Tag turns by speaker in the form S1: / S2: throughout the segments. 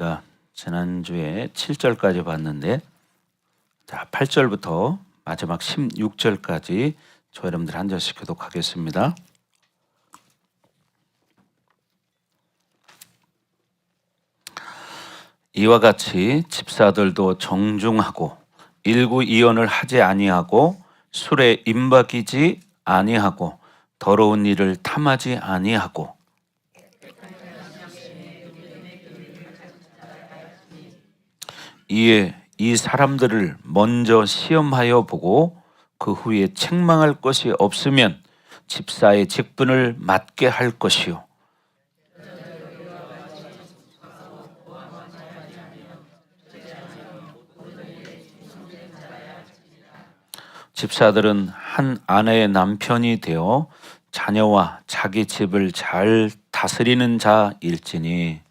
S1: 자, 지난주에 7절까지 봤는데, 자, 8절부터 마지막 16절까지 저 여러분들 한 절씩 교독하겠습니다. 이와 같이 집사들도 정중하고 일구이언을 하지 아니하고 술에 임박이지 아니하고 더러운 일을 탐하지 아니하고 이에 이 사람들을 먼저 시험하여 보고 그 후에 책망할 것이 없으면 집사의 직분을 맡게 할 것이요 집사들은 한 아내의 남편이 되어 자녀와 자기 집을 잘 다스리는 자일지니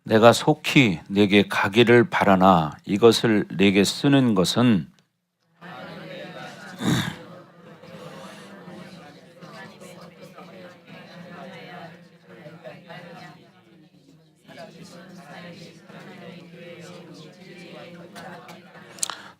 S1: 내가 속히 내게 가기를 바라나 이것을 내게 쓰는 것은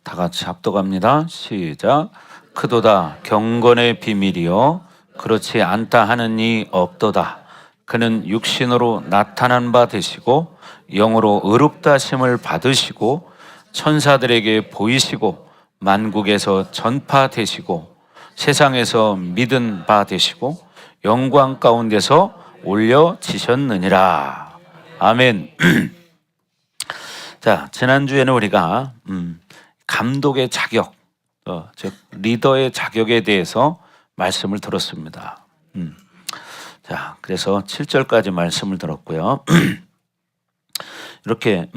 S1: 다 같이 합독합니다. 시작. 크도다 경건의 비밀이요 그렇지 않다 하는 이 없도다. 그는 육신으로 나타난 바 되시고 영으로 의롭다 하심을 받으시고 천사들에게 보이시고 만국에서 전파되시고 세상에서 믿은 바 되시고 영광 가운데서 올려지셨느니라. 아멘. 자, 지난주에는 우리가 감독의 자격, 즉 리더의 자격에 대해서 말씀을 들었습니다. 자, 그래서 7절까지 말씀을 들었고요. 이렇게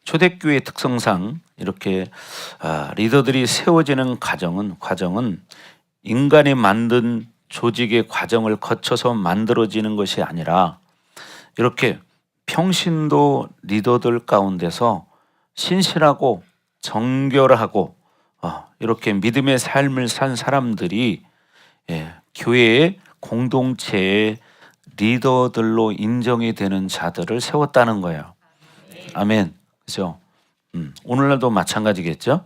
S1: 초대교회 특성상 이렇게 리더들이 세워지는 과정은 인간이 만든 조직의 과정을 거쳐서 만들어지는 것이 아니라 이렇게 평신도 리더들 가운데서 신실하고 정결하고 이렇게 믿음의 삶을 산 사람들이 교회의 공동체의 리더들로 인정이 되는 자들을 세웠다는 거예요. 아멘. 그죠? 오늘날도 마찬가지겠죠?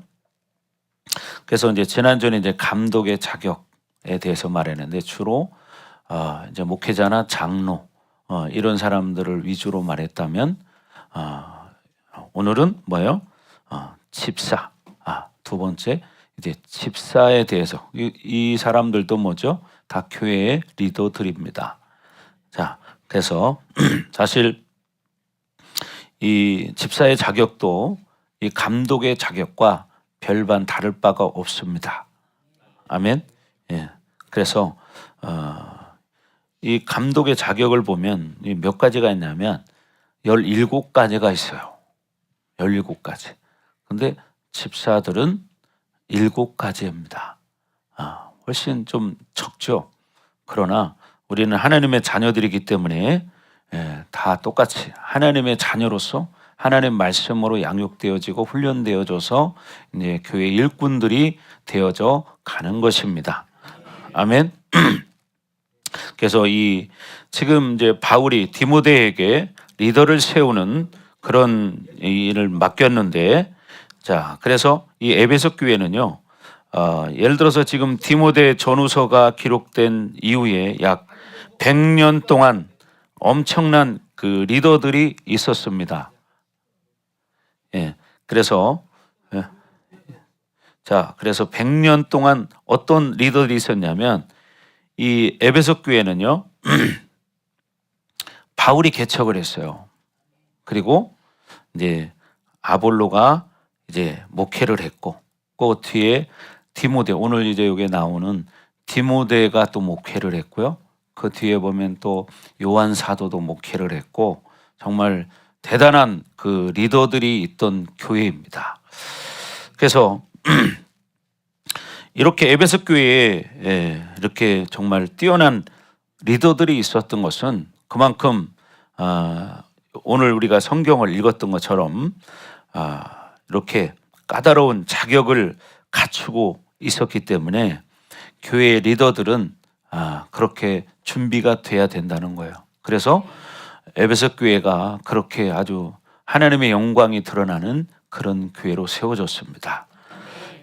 S1: 그래서 이제 지난주에 이제 감독의 자격에 대해서 말했는데 주로 이제 목회자나 장로 이런 사람들을 위주로 말했다면 오늘은 뭐예요? 집사. 두 번째 이제 집사에 대해서 이 사람들도 뭐죠? 다 교회의 리더들입니다. 자, 그래서 사실 이 집사의 자격도 이 감독의 자격과 별반 다를 바가 없습니다. 아멘. 예. 그래서 이 감독의 자격을 보면 몇 가지가 있냐면 17가지가 있어요. 17가지. 근데 집사들은 7가지입니다. 훨씬 좀 적죠. 그러나 우리는 하나님의 자녀들이기 때문에 다 똑같이 하나님의 자녀로서 하나님 말씀으로 양육되어지고 훈련되어져서 이제 교회 일꾼들이 되어져 가는 것입니다. 아멘. 그래서 이 지금 이제 바울이 디모데에게 리더를 세우는 그런 일을 맡겼는데, 자, 그래서 이 에베소 교회는요, 예를 들어서 지금 디모데 전후서가 기록된 이후에 약 100년 동안 엄청난 그 리더들이 있었습니다. 예, 그래서 그래서 100년 동안 어떤 리더들이 있었냐면 이 에베소 교회는요 바울이 개척을 했어요. 그리고 이제 아볼로가 이제 목회를 했고 그 뒤에 디모데, 오늘 이제 여기 나오는 디모데가 또 목회를 했고요. 그 뒤에 보면 또 요한 사도도 목회를 했고 정말 대단한 그 리더들이 있던 교회입니다. 그래서 이렇게 에베소 교회에 이렇게 정말 뛰어난 리더들이 있었던 것은 그만큼 오늘 우리가 성경을 읽었던 것처럼 이렇게 까다로운 자격을 갖추고 있었기 때문에 교회 리더들은 그렇게 준비가 돼야 된다는 거예요. 그래서 에베소 교회가 그렇게 아주 하나님의 영광이 드러나는 그런 교회로 세워졌습니다.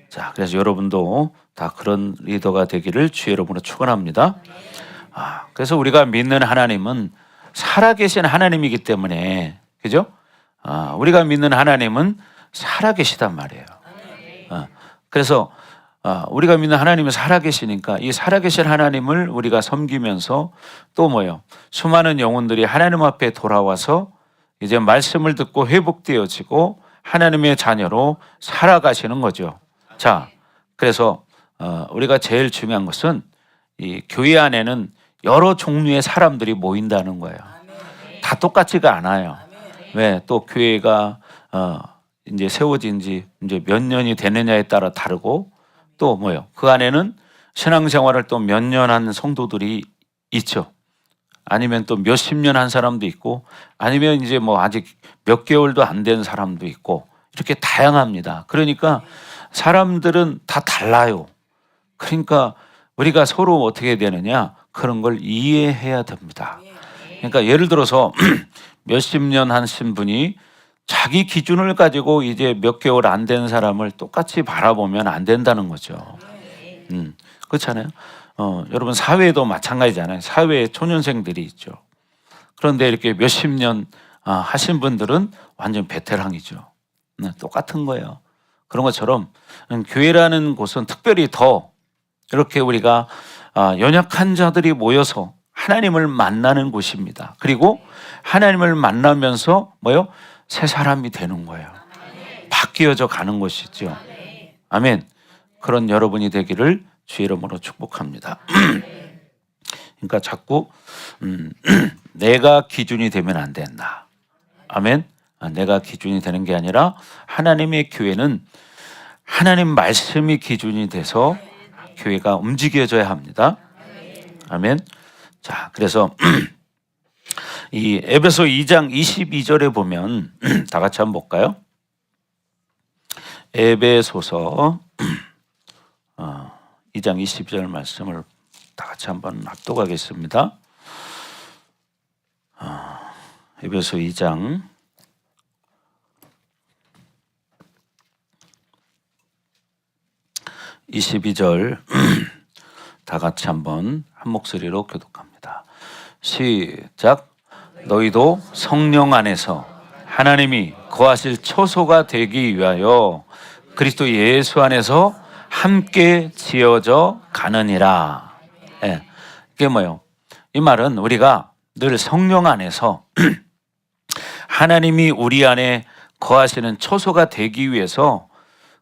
S1: 자, 그래서 여러분도 다 그런 리더가 되기를 주의 이름으로 축원합니다. 그래서 우리가 믿는 하나님은 살아계신 하나님이기 때문에, 그죠? 우리가 믿는 하나님은 살아계시단 말이에요. 그래서 우리가 믿는 하나님은 살아계시니까 이 살아계신 하나님을 우리가 섬기면서 또 뭐예요? 수많은 영혼들이 하나님 앞에 돌아와서 이제 말씀을 듣고 회복되어지고 하나님의 자녀로 살아가시는 거죠. 자, 그래서 우리가 제일 중요한 것은 이 교회 안에는 여러 종류의 사람들이 모인다는 거예요. 다 똑같지가 않아요. 왜? 또 교회가 이제 세워진 지 이제 몇 년이 되느냐에 따라 다르고 또 뭐요? 그 안에는 신앙생활을 또 몇 년 한 성도들이 있죠. 아니면 또 몇십 년 한 사람도 있고 아니면 이제 뭐 아직 몇 개월도 안 된 사람도 있고 이렇게 다양합니다. 그러니까 사람들은 다 달라요. 그러니까 우리가 서로 어떻게 되느냐 그런 걸 이해해야 됩니다. 그러니까 예를 들어서 몇십 년 하신 분이 자기 기준을 가지고 이제 몇 개월 안 된 사람을 똑같이 바라보면 안 된다는 거죠. 그렇잖아요. 여러분 사회도 마찬가지잖아요. 사회에 초년생들이 있죠. 그런데 이렇게 몇십 년 하신 분들은 완전 베테랑이죠. 똑같은 거예요. 그런 것처럼 교회라는 곳은 특별히 더 이렇게 우리가 연약한 자들이 모여서 하나님을 만나는 곳입니다. 그리고 하나님을 만나면서 뭐요? 새 사람이 되는 거예요. 바뀌어져 가는 것이죠. 아멘. 그런 여러분이 되기를 주의 이름으로 축복합니다. 그러니까 자꾸 내가 기준이 되면 안 된다. 아멘. 내가 기준이 되는 게 아니라 하나님의 교회는 하나님 말씀이 기준이 돼서 교회가 움직여져야 합니다. 아멘. 자, 그래서 이 에베소 2장 22절에 보면 다 같이 한번 볼까요? 에베소서 2장 22절 말씀을 다 같이 한번 합독하겠습니다. 에베소 2장 22절 다 같이 한번 한 목소리로 교독합니다. 시작. 너희도 성령 안에서 하나님이 거하실 처소가 되기 위하여 그리스도 예수 안에서 함께 지어져 가느니라. 예, 이게 뭐예요? 이 말은 우리가 늘 성령 안에서 하나님이 우리 안에 거하시는 처소가 되기 위해서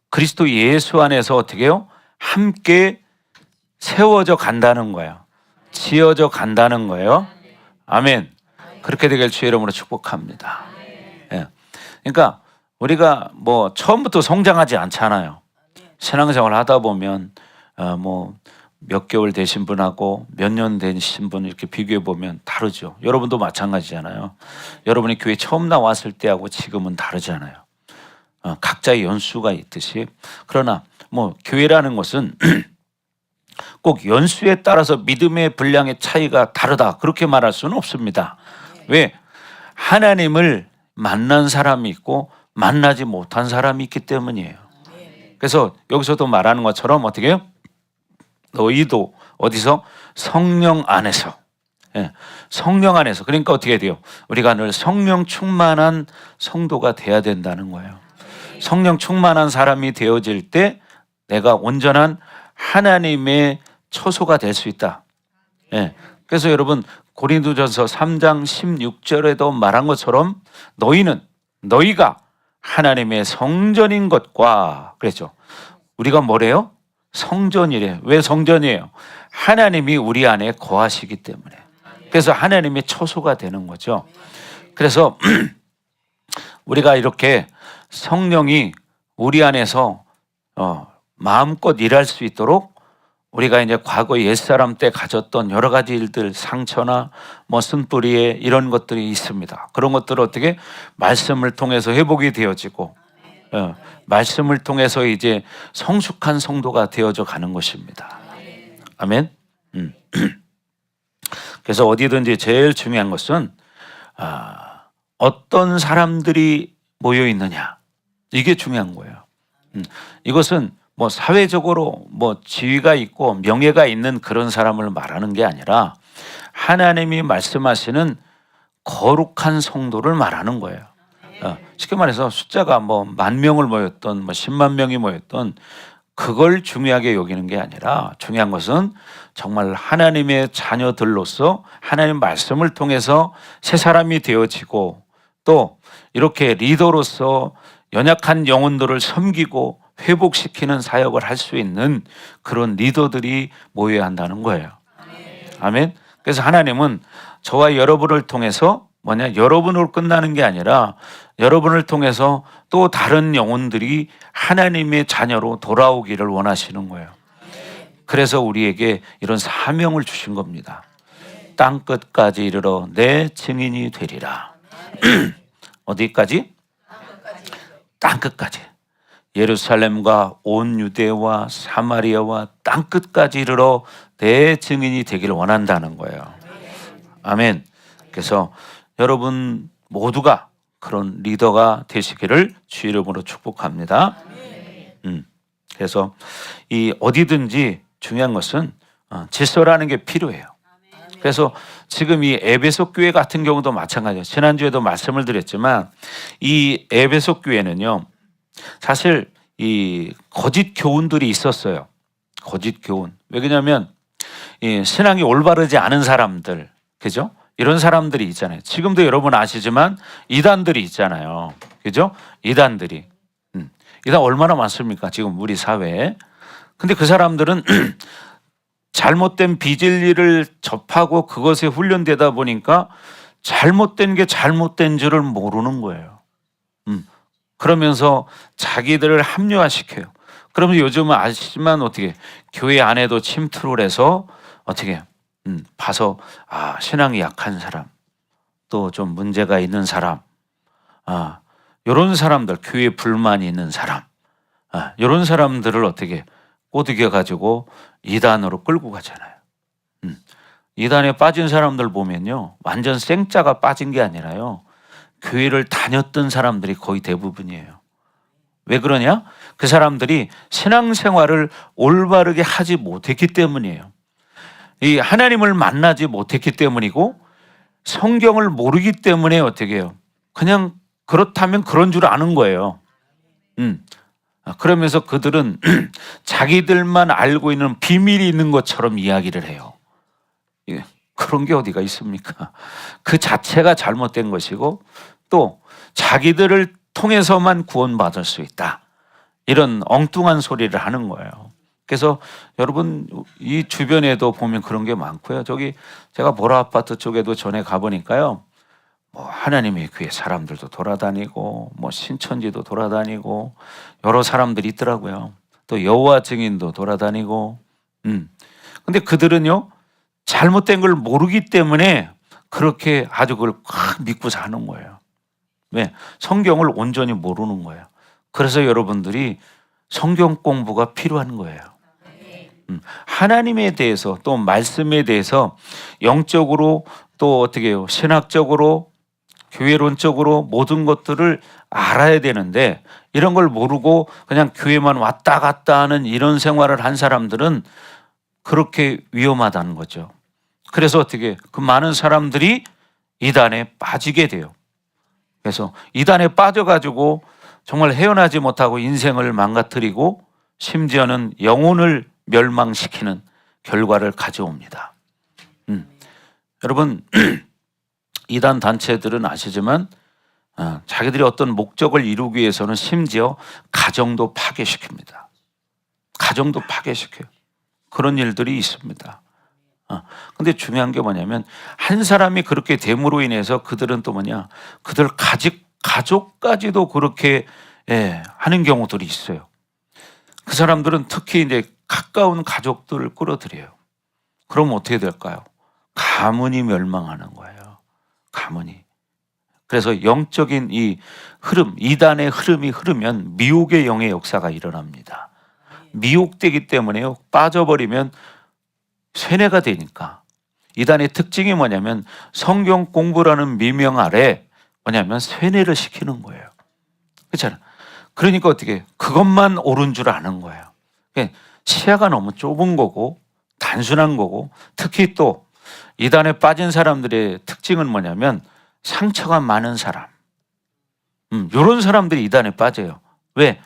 S1: 그리스도 예수 안에서 어떻게 해요? 함께 세워져 간다는 거예요. 지어져 간다는 거예요. 아멘. 그렇게 되길 주의 이름으로 축복합니다. 예. 그러니까 우리가 뭐 처음부터 성장하지 않잖아요. 신앙생활 하다 보면 뭐 몇 개월 되신 분하고 몇 년 되신 분 이렇게 비교해 보면 다르죠. 여러분도 마찬가지잖아요. 여러분이 교회 처음 나왔을 때하고 지금은 다르잖아요. 각자의 연수가 있듯이. 그러나 뭐 교회라는 것은 꼭 연수에 따라서 믿음의 분량의 차이가 다르다 그렇게 말할 수는 없습니다. 왜? 하나님을 만난 사람이 있고 만나지 못한 사람이 있기 때문이에요. 그래서 여기서도 말하는 것처럼 어떻게 해요? 너희도 어디서? 성령 안에서. 예, 성령 안에서. 그러니까 어떻게 돼요? 우리가 늘 성령 충만한 성도가 돼야 된다는 거예요. 성령 충만한 사람이 되어질 때 내가 온전한 하나님의 처소가 될 수 있다. 예, 그래서 여러분 고린도전서 3장 16절에도 말한 것처럼 너희가 하나님의 성전인 것과 그랬죠. 우리가 뭐래요? 성전이래요. 왜 성전이에요? 하나님이 우리 안에 거하시기 때문에. 그래서 하나님의 처소가 되는 거죠. 그래서 우리가 이렇게 성령이 우리 안에서 마음껏 일할 수 있도록 우리가 이제 과거 옛사람 때 가졌던 여러 가지 일들, 상처나 뭐 쓴뿌리에 이런 것들이 있습니다. 그런 것들을 어떻게 말씀을 통해서 회복이 되어지고, 말씀을 통해서 이제 성숙한 성도가 되어져 가는 것입니다. 아멘. 그래서 어디든지 제일 중요한 것은 어떤 사람들이 모여 있느냐, 이게 중요한 거예요. 이것은 뭐 사회적으로 뭐 지위가 있고 명예가 있는 그런 사람을 말하는 게 아니라 하나님이 말씀하시는 거룩한 성도를 말하는 거예요. 쉽게 말해서 숫자가 뭐 10,000명을 모였던 뭐 10만 명이 모였던 그걸 중요하게 여기는 게 아니라 중요한 것은 정말 하나님의 자녀들로서 하나님 말씀을 통해서 새 사람이 되어지고 또 이렇게 리더로서 연약한 영혼들을 섬기고 회복시키는 사역을 할 수 있는 그런 리더들이 모여야 한다는 거예요. 아멘. 그래서 하나님은 저와 여러분을 통해서 여러분으로 끝나는 게 아니라 여러분을 통해서 또 다른 영혼들이 하나님의 자녀로 돌아오기를 원하시는 거예요. 그래서 우리에게 이런 사명을 주신 겁니다. 땅 끝까지 이르러 내 증인이 되리라. 어디까지? 땅 끝까지. 예루살렘과 온 유대와 사마리아와 땅 끝까지 이르러 내 증인이 되기를 원한다는 거예요. 아멘. 그래서 여러분 모두가 그런 리더가 되시기를 주의 이름으로 축복합니다. 그래서 이 어디든지 중요한 것은 질서라는 게 필요해요. 그래서 지금 이 에베소 교회 같은 경우도 마찬가지예요. 지난주에도 말씀을 드렸지만 이 에베소 교회는요, 사실 이 거짓 교훈들이 있었어요. 거짓 교훈. 왜 그러냐면 이 신앙이 올바르지 않은 사람들, 그죠? 이런 사람들이 있잖아요. 지금도 여러분 아시지만 이단들이 있잖아요. 그죠? 이단들이. 이단 얼마나 많습니까? 지금 우리 사회에. 근데 그 사람들은 잘못된 비진리를 접하고 그것에 훈련되다 보니까 잘못된 게 잘못된 줄을 모르는 거예요. 그러면서 자기들을 합리화시켜요. 그러면 요즘은 아시지만 어떻게 교회 안에도 침투를 해서 어떻게 봐서 신앙이 약한 사람, 또 좀 문제가 있는 사람, 이런 사람들, 교회에 불만이 있는 사람, 이런 사람들을 어떻게 꼬드겨 가지고 이단으로 끌고 가잖아요. 이단에 빠진 사람들 보면요, 완전 생자가 빠진 게 아니라요, 교회를 다녔던 사람들이 거의 대부분이에요. 왜 그러냐? 그 사람들이 신앙생활을 올바르게 하지 못했기 때문이에요. 이 하나님을 만나지 못했기 때문이고 성경을 모르기 때문에 어떻게 해요? 그냥 그렇다면 그런 줄 아는 거예요. 그러면서 그들은 자기들만 알고 있는 비밀이 있는 것처럼 이야기를 해요. 그런 게 어디가 있습니까? 그 자체가 잘못된 것이고 또 자기들을 통해서만 구원받을 수 있다, 이런 엉뚱한 소리를 하는 거예요. 그래서 여러분 이 주변에도 보면 그런 게 많고요. 저기 제가 보라 아파트 쪽에도 전에 가보니까요, 뭐 하나님의 교회 사람들도 돌아다니고 뭐 신천지도 돌아다니고 여러 사람들이 있더라고요. 또 여호와 증인도 돌아다니고. 근데 그들은요, 잘못된 걸 모르기 때문에 그렇게 아주 그걸 확 믿고 사는 거예요. 왜? 성경을 온전히 모르는 거예요. 그래서 여러분들이 성경 공부가 필요한 거예요. 하나님에 대해서 또 말씀에 대해서 영적으로 또 어떻게 해요? 신학적으로 교회론적으로 모든 것들을 알아야 되는데 이런 걸 모르고 그냥 교회만 왔다 갔다 하는 이런 생활을 한 사람들은 그렇게 위험하다는 거죠. 그래서 어떻게 그 많은 사람들이 이단에 빠지게 돼요. 그래서 이단에 빠져가지고 정말 헤어나지 못하고 인생을 망가뜨리고 심지어는 영혼을 멸망시키는 결과를 가져옵니다. 여러분 이단 단체들은 아시지만 자기들이 어떤 목적을 이루기 위해서는 심지어 가정도 파괴시킵니다. 가정도 파괴시켜요. 그런 일들이 있습니다. 근데 중요한 게 뭐냐면 한 사람이 그렇게 됨으로 인해서 그들은 또 그들 가족까지도 그렇게 하는 경우들이 있어요. 그 사람들은 특히 이제 가까운 가족들을 끌어들여요. 그럼 어떻게 될까요? 가문이 멸망하는 거예요. 가문이. 그래서 영적인 이 흐름, 이단의 흐름이 흐르면 미혹의 영의 역사가 일어납니다. 미혹되기 때문에요. 빠져버리면 쇠뇌가 되니까. 이단의 특징이 뭐냐면 성경 공부라는 미명 아래 뭐냐면 쇠뇌를 시키는 거예요. 그렇잖아요. 그러니까 어떻게 그것만 옳은 줄 아는 거예요. 시야가 너무 좁은 거고 단순한 거고, 특히 또 이단에 빠진 사람들의 특징은 뭐냐면 상처가 많은 사람. 이런 사람들이 이단에 빠져요. 왜?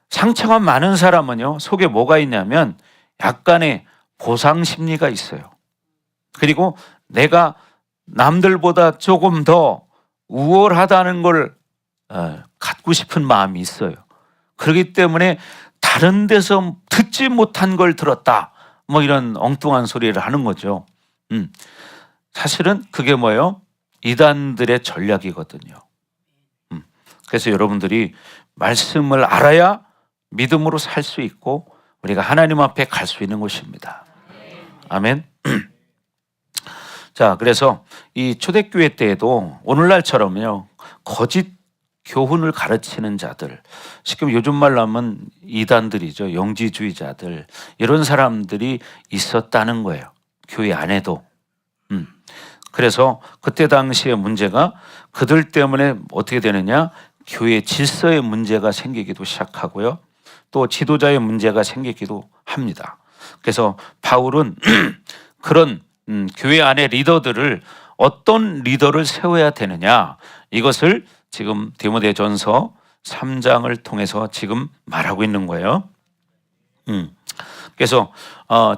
S1: 상처가 많은 사람은요, 속에 뭐가 있냐면 약간의 보상 심리가 있어요. 그리고 내가 남들보다 조금 더 우월하다는 걸 갖고 싶은 마음이 있어요. 그렇기 때문에 다른 데서 듣지 못한 걸 들었다, 뭐 이런 엉뚱한 소리를 하는 거죠. 사실은 그게 뭐예요? 이단들의 전략이거든요. 그래서 여러분들이 말씀을 알아야 믿음으로 살 수 있고 우리가 하나님 앞에 갈 수 있는 것입니다. 아멘. 자, 그래서 이 초대교회 때에도 오늘날처럼요, 거짓 교훈을 가르치는 자들, 지금 요즘 말로 하면 이단들이죠. 영지주의자들, 이런 사람들이 있었다는 거예요. 교회 안에도. 그래서 그때 당시의 문제가 그들 때문에 어떻게 되느냐, 교회 질서의 문제가 생기기도 시작하고요, 또 지도자의 문제가 생기기도 합니다. 그래서 바울은 그런 교회 안의 리더들을, 어떤 리더를 세워야 되느냐, 이것을 지금 디모데전서 3장을 통해서 지금 말하고 있는 거예요. 그래서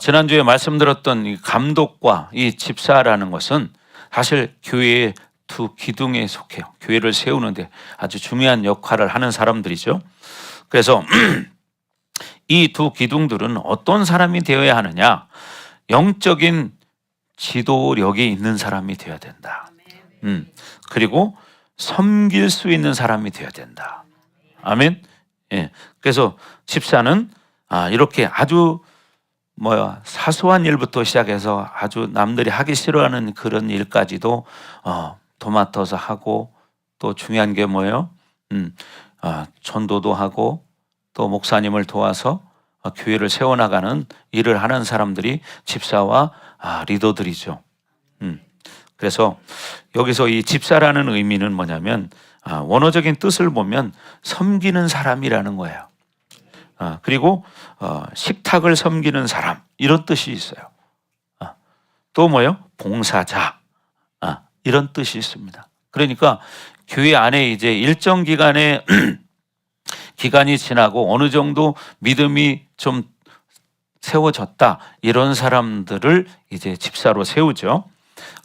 S1: 지난주에 말씀드렸던 이 감독과 이 집사라는 것은 사실 교회의 두 기둥에 속해요. 교회를 세우는데 아주 중요한 역할을 하는 사람들이죠. 그래서 이 두 기둥들은 어떤 사람이 되어야 하느냐, 영적인 지도력이 있는 사람이 되어야 된다. 그리고 섬길 수 있는 사람이 되어야 된다. 아멘. 예. 그래서 집사는 이렇게 아주 사소한 일부터 시작해서 아주 남들이 하기 싫어하는 그런 일까지도 도맡아서 하고, 또 중요한 게 뭐예요? 전도도 하고 또 목사님을 도와서 교회를 세워나가는 일을 하는 사람들이 집사와 리더들이죠. 그래서 여기서 이 집사라는 의미는 뭐냐면 원어적인 뜻을 보면 섬기는 사람이라는 거예요. 그리고 식탁을 섬기는 사람, 이런 뜻이 있어요. 또 뭐예요? 봉사자, 이런 뜻이 있습니다. 그러니까 교회 안에 이제 일정 기간의 기간이 지나고 어느 정도 믿음이 좀 세워졌다, 이런 사람들을 이제 집사로 세우죠.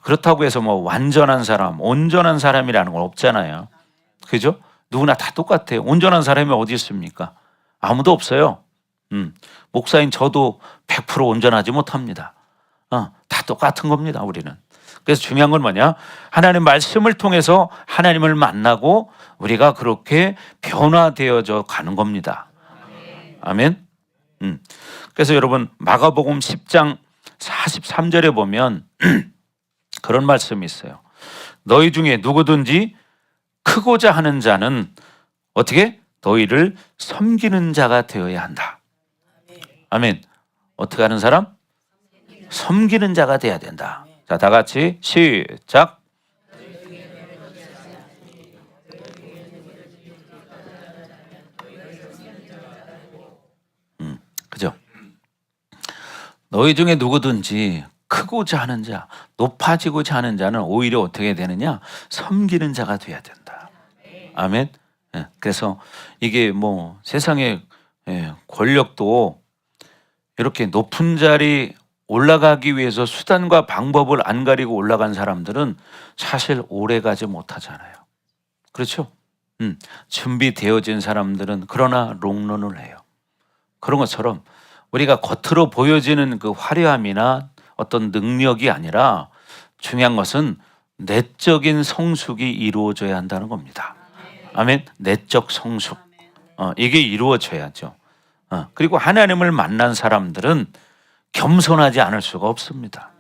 S1: 그렇다고 해서 뭐 완전한 사람, 온전한 사람이라는 건 없잖아요. 그죠? 누구나 다 똑같아요. 온전한 사람이 어디 있습니까? 아무도 없어요. 목사인 저도 100% 온전하지 못합니다. 다 똑같은 겁니다, 우리는. 그래서 중요한 건 뭐냐? 하나님 말씀을 통해서 하나님을 만나고 우리가 그렇게 변화되어져 가는 겁니다. 아멘. 그래서 여러분, 마가복음 10장 43절에 보면 그런 말씀이 있어요. 너희 중에 누구든지 크고자 하는 자는 어떻게? 너희를 섬기는 자가 되어야 한다. 아멘. 어떻게 하는 사람? 섬기는 자가 돼야 된다. 자, 다 같이 시작. 그죠? 너희 중에 누구든지 크고자 하는 자, 높아지고자 하는 자는 오히려 어떻게 되느냐? 섬기는 자가 돼야 된다. 아멘. 그래서 이게 뭐 세상의 권력도 이렇게 높은 자리 올라가기 위해서 수단과 방법을 안 가리고 올라간 사람들은 사실 오래 가지 못하잖아요. 그렇죠? 준비되어진 사람들은 그러나 롱런을 해요. 그런 것처럼 우리가 겉으로 보여지는 그 화려함이나 어떤 능력이 아니라 중요한 것은 내적인 성숙이 이루어져야 한다는 겁니다. 아멘. 내적 성숙, 이게 이루어져야죠. 그리고 하나님을 만난 사람들은 겸손하지 않을 수가 없습니다.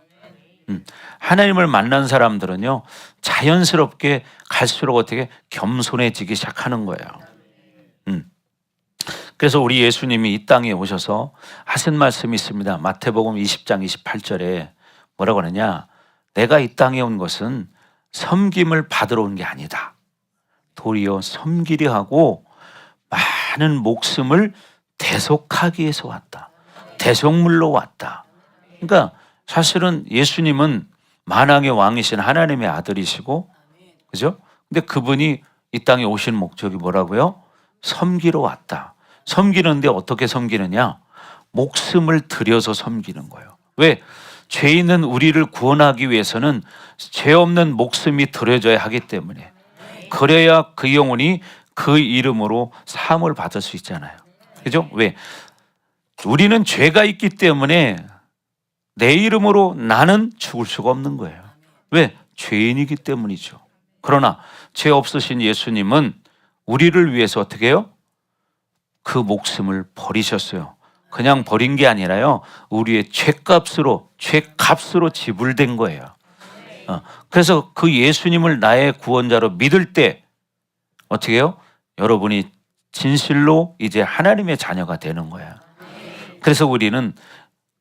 S1: 하나님을 만난 사람들은요, 자연스럽게 갈수록 어떻게 겸손해지기 시작하는 거예요. 그래서 우리 예수님이 이 땅에 오셔서 하신 말씀이 있습니다. 마태복음 20장 28절에 뭐라고 하느냐? 내가 이 땅에 온 것은 섬김을 받으러 온 게 아니다. 도리어 섬기려 하고 많은 목숨을 대속하기 위해서 왔다. 대속물로 왔다. 그러니까 사실은 예수님은 만왕의 왕이신 하나님의 아들이시고, 그죠? 근데 그분이 이 땅에 오신 목적이 뭐라고요? 섬기러 왔다. 섬기는데 어떻게 섬기느냐? 목숨을 들여서 섬기는 거예요. 왜? 죄 있는 우리를 구원하기 위해서는 죄 없는 목숨이 들여져야 하기 때문에, 그래야 그 영혼이 그 이름으로 사함을 받을 수 있잖아요. 그죠? 왜? 우리는 죄가 있기 때문에 내 이름으로 나는 죽을 수가 없는 거예요. 왜? 죄인이기 때문이죠. 그러나 죄 없으신 예수님은 우리를 위해서 어떻게 해요? 그 목숨을 버리셨어요. 그냥 버린 게 아니라요, 우리의 죄값으로 지불된 거예요. 그래서 그 예수님을 나의 구원자로 믿을 때 어떻게 해요? 여러분이 진실로 이제 하나님의 자녀가 되는 거예요. 그래서 우리는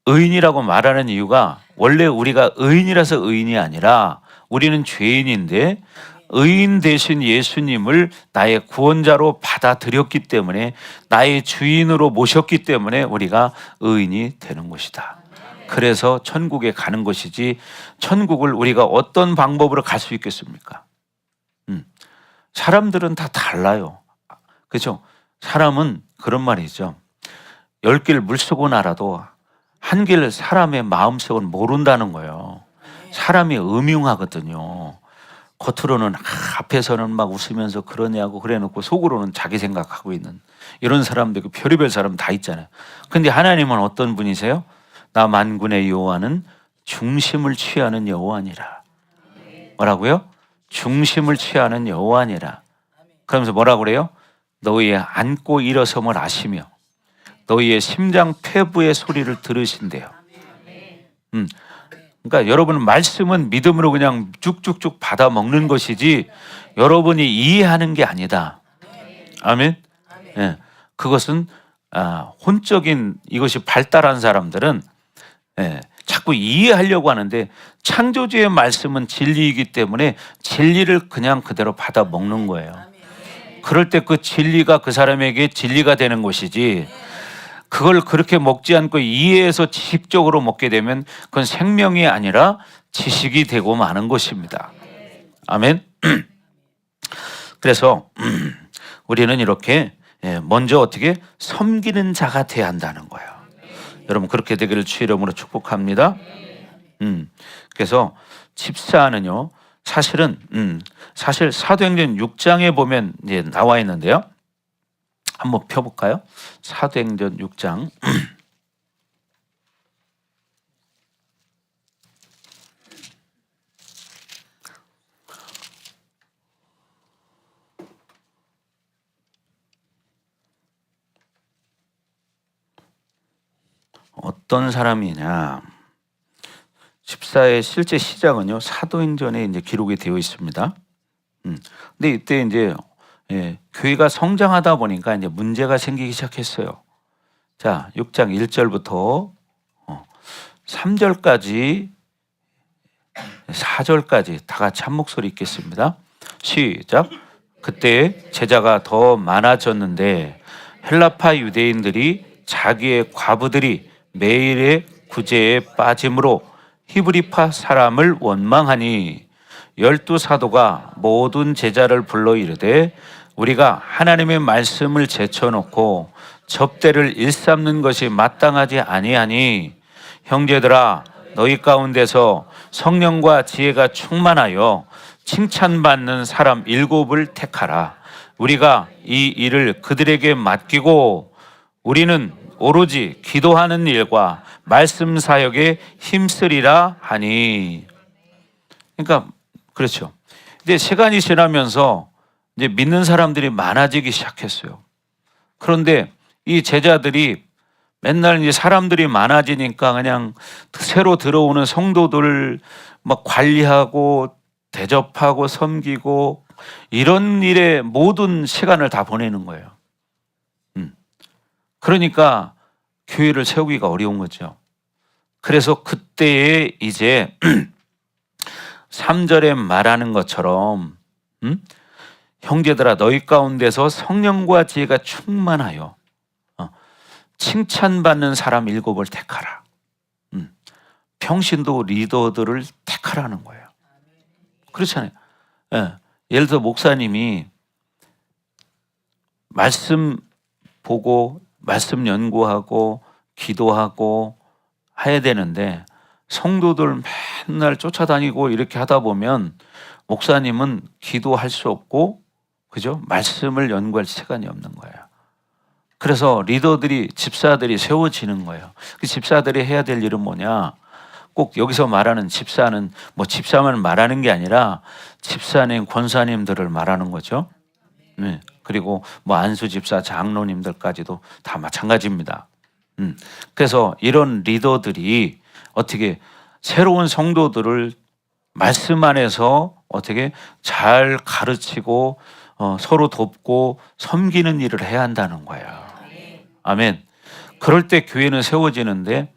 S1: 의인이라고 말하는 이유가, 원래 우리가 의인이라서 의인이 아니라 우리는 죄인인데 의인 되신 예수님을 나의 구원자로 받아들였기 때문에, 나의 주인으로 모셨기 때문에 우리가 의인이 되는 것이다. 그래서 천국에 가는 것이지, 천국을 우리가 어떤 방법으로 갈 수 있겠습니까? 사람들은 다 달라요. 그렇죠? 사람은 그런 말이죠. 10길 물속은 알아도 한 길 사람의 마음속은 모른다는 거예요. 사람이 음흉하거든요. 겉으로는 앞에서는 막 웃으면서 그러냐고 그래놓고 속으로는 자기 생각하고 있는 이런 사람들, 별의별 사람 다 있잖아요. 근데 하나님은 어떤 분이세요? 나 만군의 여호와는 중심을 취하는 여호와니라. 뭐라고요? 중심을 취하는 여호와니라. 그러면서 뭐라고 그래요? 너희의 앉고 일어섬을 아시며 너희의 심장 폐부의 소리를 들으신대요. 그러니까 여러분, 말씀은 믿음으로 그냥 쭉쭉쭉 받아 먹는 것이지 여러분이 이해하는 게 아니다. 아멘. 예, 그것은 혼적인 이것이 발달한 사람들은 자꾸 이해하려고 하는데, 창조주의 말씀은 진리이기 때문에 진리를 그냥 그대로 받아 먹는 거예요. 그럴 때 그 진리가 그 사람에게 진리가 되는 것이지, 그걸 그렇게 먹지 않고 이해해서 지식적으로 먹게 되면 그건 생명이 아니라 지식이 되고 마는 것입니다. 아멘. 그래서 우리는 이렇게 먼저 어떻게 섬기는 자가 돼야 한다는 거예요. 여러분, 그렇게 되기를 주의 이름으로 축복합니다. 그래서 집사는요, 사실 사도행전 6장에 보면 이제 나와 있는데요. 한번 펴볼까요? 사도행전 6장. 어떤 사람이냐? 집사의 실제 시작은요, 사도행전에 이제 기록이 되어 있습니다. 근데 이때 이제 교회가 성장하다 보니까 이제 문제가 생기기 시작했어요. 자, 6장 1절부터 3절까지 4절까지 다 같이 한 목소리 읽겠습니다. 시작. 그때 제자가 더 많아졌는데 헬라파 유대인들이 자기의 과부들이 매일의 구제에 빠짐으로 히브리파 사람을 원망하니 12사도가 모든 제자를 불러 이르되 우리가 하나님의 말씀을 제쳐놓고 접대를 일삼는 것이 마땅하지 아니하니 형제들아, 너희 가운데서 성령과 지혜가 충만하여 칭찬받는 사람 7을 택하라. 우리가 이 일을 그들에게 맡기고 우리는 오로지 기도하는 일과 말씀 사역에 힘쓰리라 하니. 그러니까 그렇죠. 근데 시간이 지나면서 이제 믿는 사람들이 많아지기 시작했어요. 그런데 이 제자들이 맨날 이제 사람들이 많아지니까 그냥 새로 들어오는 성도들 막 관리하고 대접하고 섬기고 이런 일에 모든 시간을 다 보내는 거예요. 그러니까 교회를 세우기가 어려운 거죠. 그래서 그때에 이제 3절에 말하는 것처럼 형제들아 너희 가운데서 성령과 지혜가 충만하여 칭찬받는 사람 7을 택하라. 평신도 리더들을 택하라는 거예요. 그렇잖아요. 예. 예를 들어 목사님이 말씀 보고 말씀 연구하고 기도하고 해야 되는데 성도들 맨날 쫓아다니고 이렇게 하다 보면 목사님은 기도할 수 없고 그죠? 말씀을 연구할 시간이 없는 거예요. 그래서 리더들이 집사들이 세워지는 거예요. 그 집사들이 해야 될 일은 뭐냐? 꼭 여기서 말하는 집사는 뭐 집사만 말하는 게 아니라 집사님, 권사님들을 말하는 거죠. 네. 그리고 뭐 안수 집사, 장로님들까지도 다 마찬가지입니다. 그래서 이런 리더들이 어떻게 새로운 성도들을 말씀 안에서 어떻게 잘 가르치고 서로 돕고 섬기는 일을 해야 한다는 거예요. 아멘. 그럴 때 교회는 세워지는데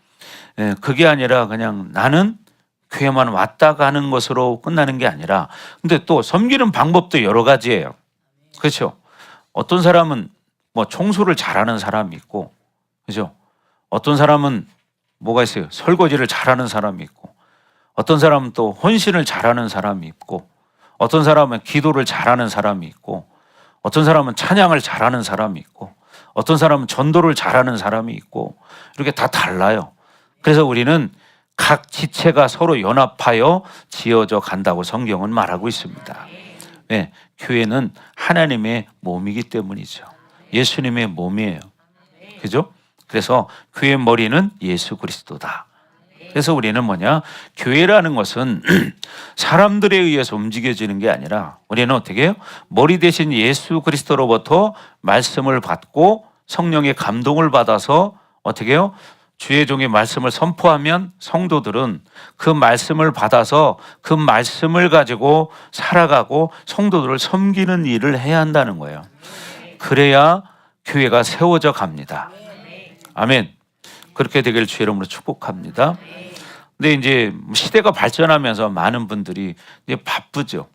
S1: 그게 아니라 그냥 나는 교회만 왔다 가는 것으로 끝나는 게 아니라 근데 또 섬기는 방법도 여러 가지예요. 그렇죠? 어떤 사람은 뭐 청소를 잘하는 사람이 있고 그죠? 어떤 사람은 뭐가 있어요? 설거지를 잘하는 사람이 있고 어떤 사람은 또 헌신을 잘하는 사람이 있고 어떤 사람은 기도를 잘하는 사람이 있고 어떤 사람은 찬양을 잘하는 사람이 있고 어떤 사람은 전도를 잘하는 사람이 있고 이렇게 다 달라요. 그래서 우리는 각 지체가 서로 연합하여 지어져 간다고 성경은 말하고 있습니다. 네, 교회는 하나님의 몸이기 때문이죠. 예수님의 몸이에요. 그죠? 그래서 교회의 머리는 예수 그리스도다. 그래서 우리는 뭐냐? 교회라는 것은 사람들에 의해서 움직여지는 게 아니라 우리는 어떻게 해요? 머리 대신 예수 그리스도로부터 말씀을 받고 성령의 감동을 받아서 어떻게 해요? 주의 종의 말씀을 선포하면 성도들은 그 말씀을 받아서 그 말씀을 가지고 살아가고 성도들을 섬기는 일을 해야 한다는 거예요. 그래야 교회가 세워져 갑니다. 아멘. 그렇게 되길 주의 이름으로 축복합니다. 근데 이제 시대가 발전하면서 많은 분들이 이제 바쁘죠.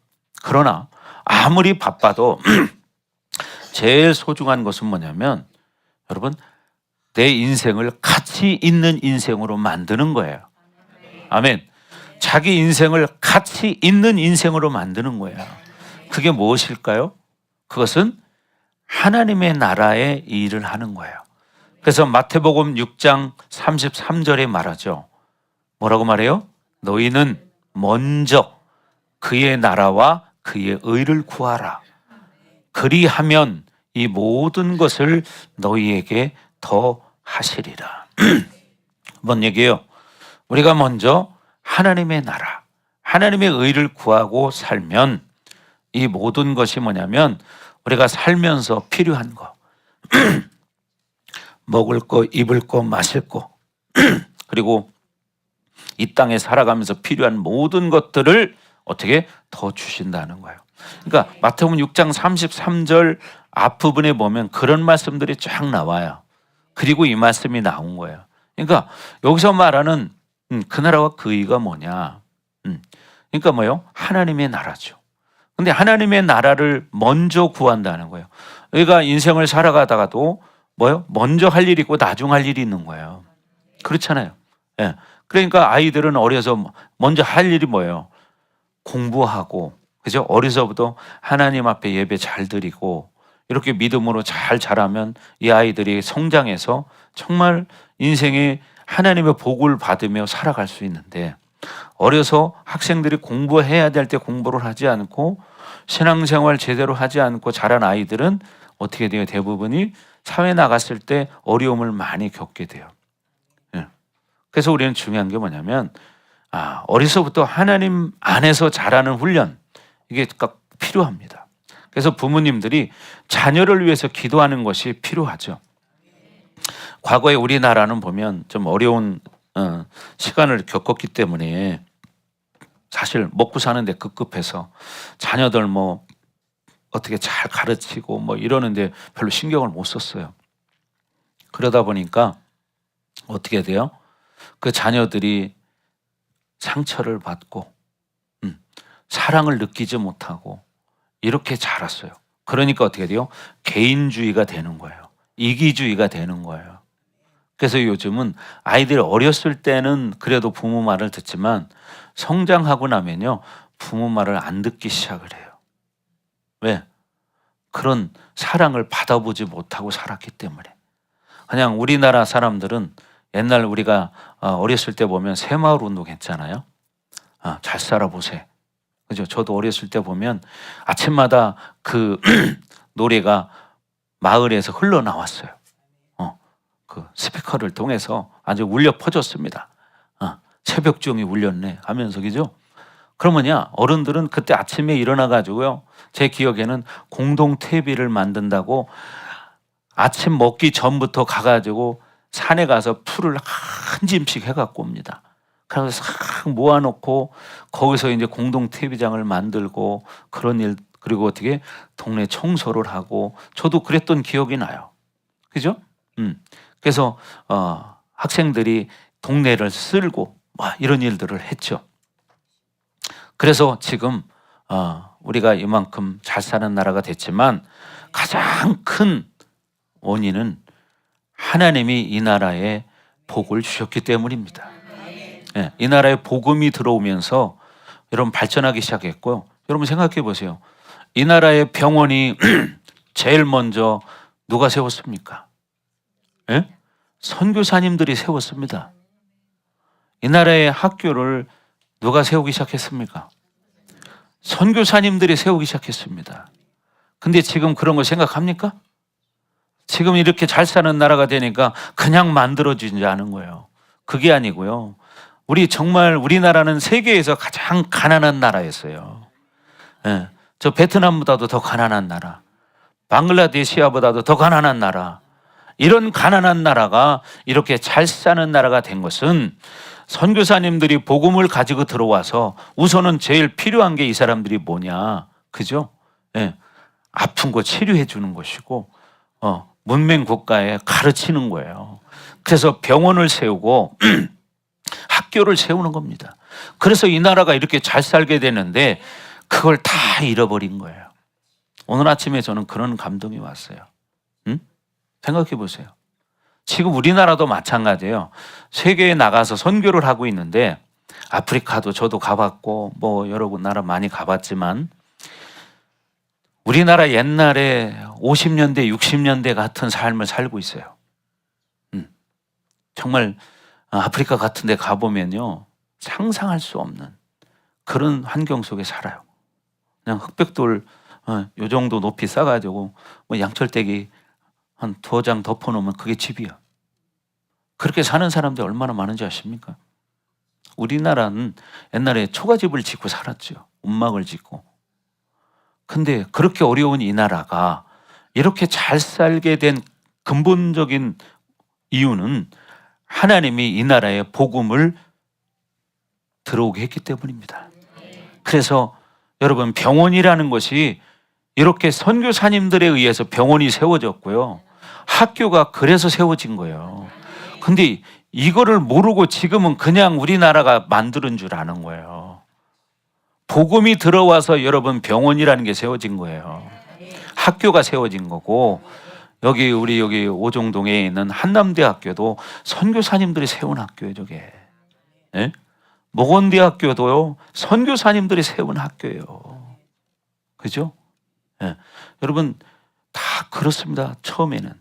S1: 그러나 아무리 바빠도 제일 소중한 것은 뭐냐면 여러분 내 인생을 가치 있는 인생으로 만드는 거예요. 아멘. 자기 인생을 가치 있는 인생으로 만드는 거예요. 그게 무엇일까요? 그것은 하나님의 나라의 일을 하는 거예요. 그래서 마태복음 6장 33절에 말하죠. 뭐라고 말해요? 너희는 먼저 그의 나라와 그의 의를 구하라. 그리하면 이 모든 것을 너희에게 더 하시리라. 뭔 얘기예요? 우리가 먼저 하나님의 나라, 하나님의 의를 구하고 살면 이 모든 것이 뭐냐면 우리가 살면서 필요한 거 먹을 거, 입을 거, 마실 거 그리고 이 땅에 살아가면서 필요한 모든 것들을 어떻게 더 주신다는 거예요. 그러니까 마태복음 6장 33절 앞부분에 보면 그런 말씀들이 쫙 나와요. 그리고 이 말씀이 나온 거예요. 그러니까 여기서 말하는 그 나라와 그 의가 뭐냐? 그러니까 뭐요? 하나님의 나라죠. 근데 하나님의 나라를 먼저 구한다는 거예요. 우리가 인생을 살아가다가도 뭐요? 먼저 할 일이 있고 나중 할 일이 있는 거예요. 그렇잖아요. 예. 그러니까 아이들은 어려서 먼저 할 일이 뭐예요? 공부하고, 그죠? 어려서부터 하나님 앞에 예배 잘 드리고 이렇게 믿음으로 잘 자라면 이 아이들이 성장해서 정말 인생에 하나님의 복을 받으며 살아갈 수 있는데 어려서 학생들이 공부해야 될 때 공부를 하지 않고 신앙생활 제대로 하지 않고 자란 아이들은 어떻게 돼요? 대부분이 사회 나갔을 때 어려움을 많이 겪게 돼요. 그래서 우리는 중요한 게 뭐냐면 어려서부터 하나님 안에서 자라는 훈련 이게 꼭 필요합니다. 그래서 부모님들이 자녀를 위해서 기도하는 것이 필요하죠. 과거에 우리나라는 보면 좀 어려운 시간을 겪었기 때문에 사실 먹고 사는데 급급해서 자녀들 뭐 어떻게 잘 가르치고 뭐 이러는데 별로 신경을 못 썼어요. 그러다 보니까 어떻게 돼요? 그 자녀들이 상처를 받고 사랑을 느끼지 못하고 이렇게 자랐어요. 그러니까 어떻게 돼요? 개인주의가 되는 거예요. 이기주의가 되는 거예요. 그래서 요즘은 아이들이 어렸을 때는 그래도 부모 말을 듣지만 성장하고 나면요, 부모 말을 안 듣기 시작을 해요. 왜? 그런 사랑을 받아보지 못하고 살았기 때문에. 그냥 우리나라 사람들은 옛날 우리가 어렸을 때 보면 새마을 운동 했잖아요. 잘 살아보세요. 그죠? 저도 어렸을 때 보면 아침마다 그 노래가 마을에서 흘러나왔어요. 그 스피커를 통해서 아주 울려 퍼졌습니다. 새벽종이 울렸네 하면서, 그죠? 그러면요, 어른들은 그때 아침에 일어나 가지고요, 제 기억에는 공동 퇴비를 만든다고 아침 먹기 전부터 가가지고 산에 가서 풀을 한 짐씩 해갖고 옵니다. 그래서 싹 모아놓고 거기서 이제 공동 퇴비장을 만들고 그런 일, 그리고 어떻게 동네 청소를 하고, 저도 그랬던 기억이 나요. 그죠? 그래서 학생들이 동네를 쓸고 막 이런 일들을 했죠. 그래서 지금 우리가 이만큼 잘 사는 나라가 됐지만 가장 큰 원인은 하나님이 이 나라에 복을 주셨기 때문입니다. 네, 이 나라에 복음이 들어오면서 여러분 발전하기 시작했고요. 여러분 생각해 보세요. 이 나라의 병원이 제일 먼저 누가 세웠습니까? 네? 선교사님들이 세웠습니다. 이 나라의 학교를 누가 세우기 시작했습니까? 선교사님들이 세우기 시작했습니다. 근데 지금 그런 거 생각합니까? 지금 이렇게 잘 사는 나라가 되니까 그냥 만들어지지 않은 거예요. 그게 아니고요. 정말 우리나라는 세계에서 가장 가난한 나라였어요. 네, 저 베트남보다도 더 가난한 나라, 방글라데시아보다도 더 가난한 나라, 이런 가난한 나라가 이렇게 잘 사는 나라가 된 것은 선교사님들이 복음을 가지고 들어와서 우선은 제일 필요한 게 이 사람들이 뭐냐, 그죠? 네, 아픈 거 치료해 주는 것이고 문명 국가에 가르치는 거예요. 그래서 병원을 세우고 학교를 세우는 겁니다. 그래서 이 나라가 이렇게 잘 살게 되는데 그걸 다 잃어버린 거예요. 오늘 아침에 저는 그런 감동이 왔어요. 생각해 보세요. 지금 우리나라도 마찬가지예요. 세계에 나가서 선교를 하고 있는데, 아프리카도 저도 가봤고 뭐 여러 나라 많이 가봤지만 우리나라 옛날에 50년대 60년대 같은 삶을 살고 있어요. 정말 아프리카 같은 데 가보면요, 상상할 수 없는 그런 환경 속에 살아요. 그냥 흑백돌 요 정도 높이 싸가지고 뭐 양철대기 한 2장 덮어놓으면 그게 집이야. 그렇게 사는 사람들이 얼마나 많은지 아십니까? 우리나라는 옛날에 초가집을 짓고 살았죠. 움막을 짓고. 근데 그렇게 어려운 이 나라가 이렇게 잘 살게 된 근본적인 이유는 하나님이 이 나라에 복음을 들어오게 했기 때문입니다. 그래서 여러분, 병원이라는 것이 이렇게 선교사님들에 의해서 병원이 세워졌고요. 학교가 그래서 세워진 거예요. 근데 이거를 모르고 지금은 그냥 우리나라가 만드는 줄 아는 거예요. 복음이 들어와서 여러분 병원이라는 게 세워진 거예요. 학교가 세워진 거고, 여기 오종동에 있는 한남대학교도 선교사님들이 세운 학교예요, 저게. 네? 목원대학교도요, 선교사님들이 세운 학교예요. 그죠? 네. 여러분 다 그렇습니다. 처음에는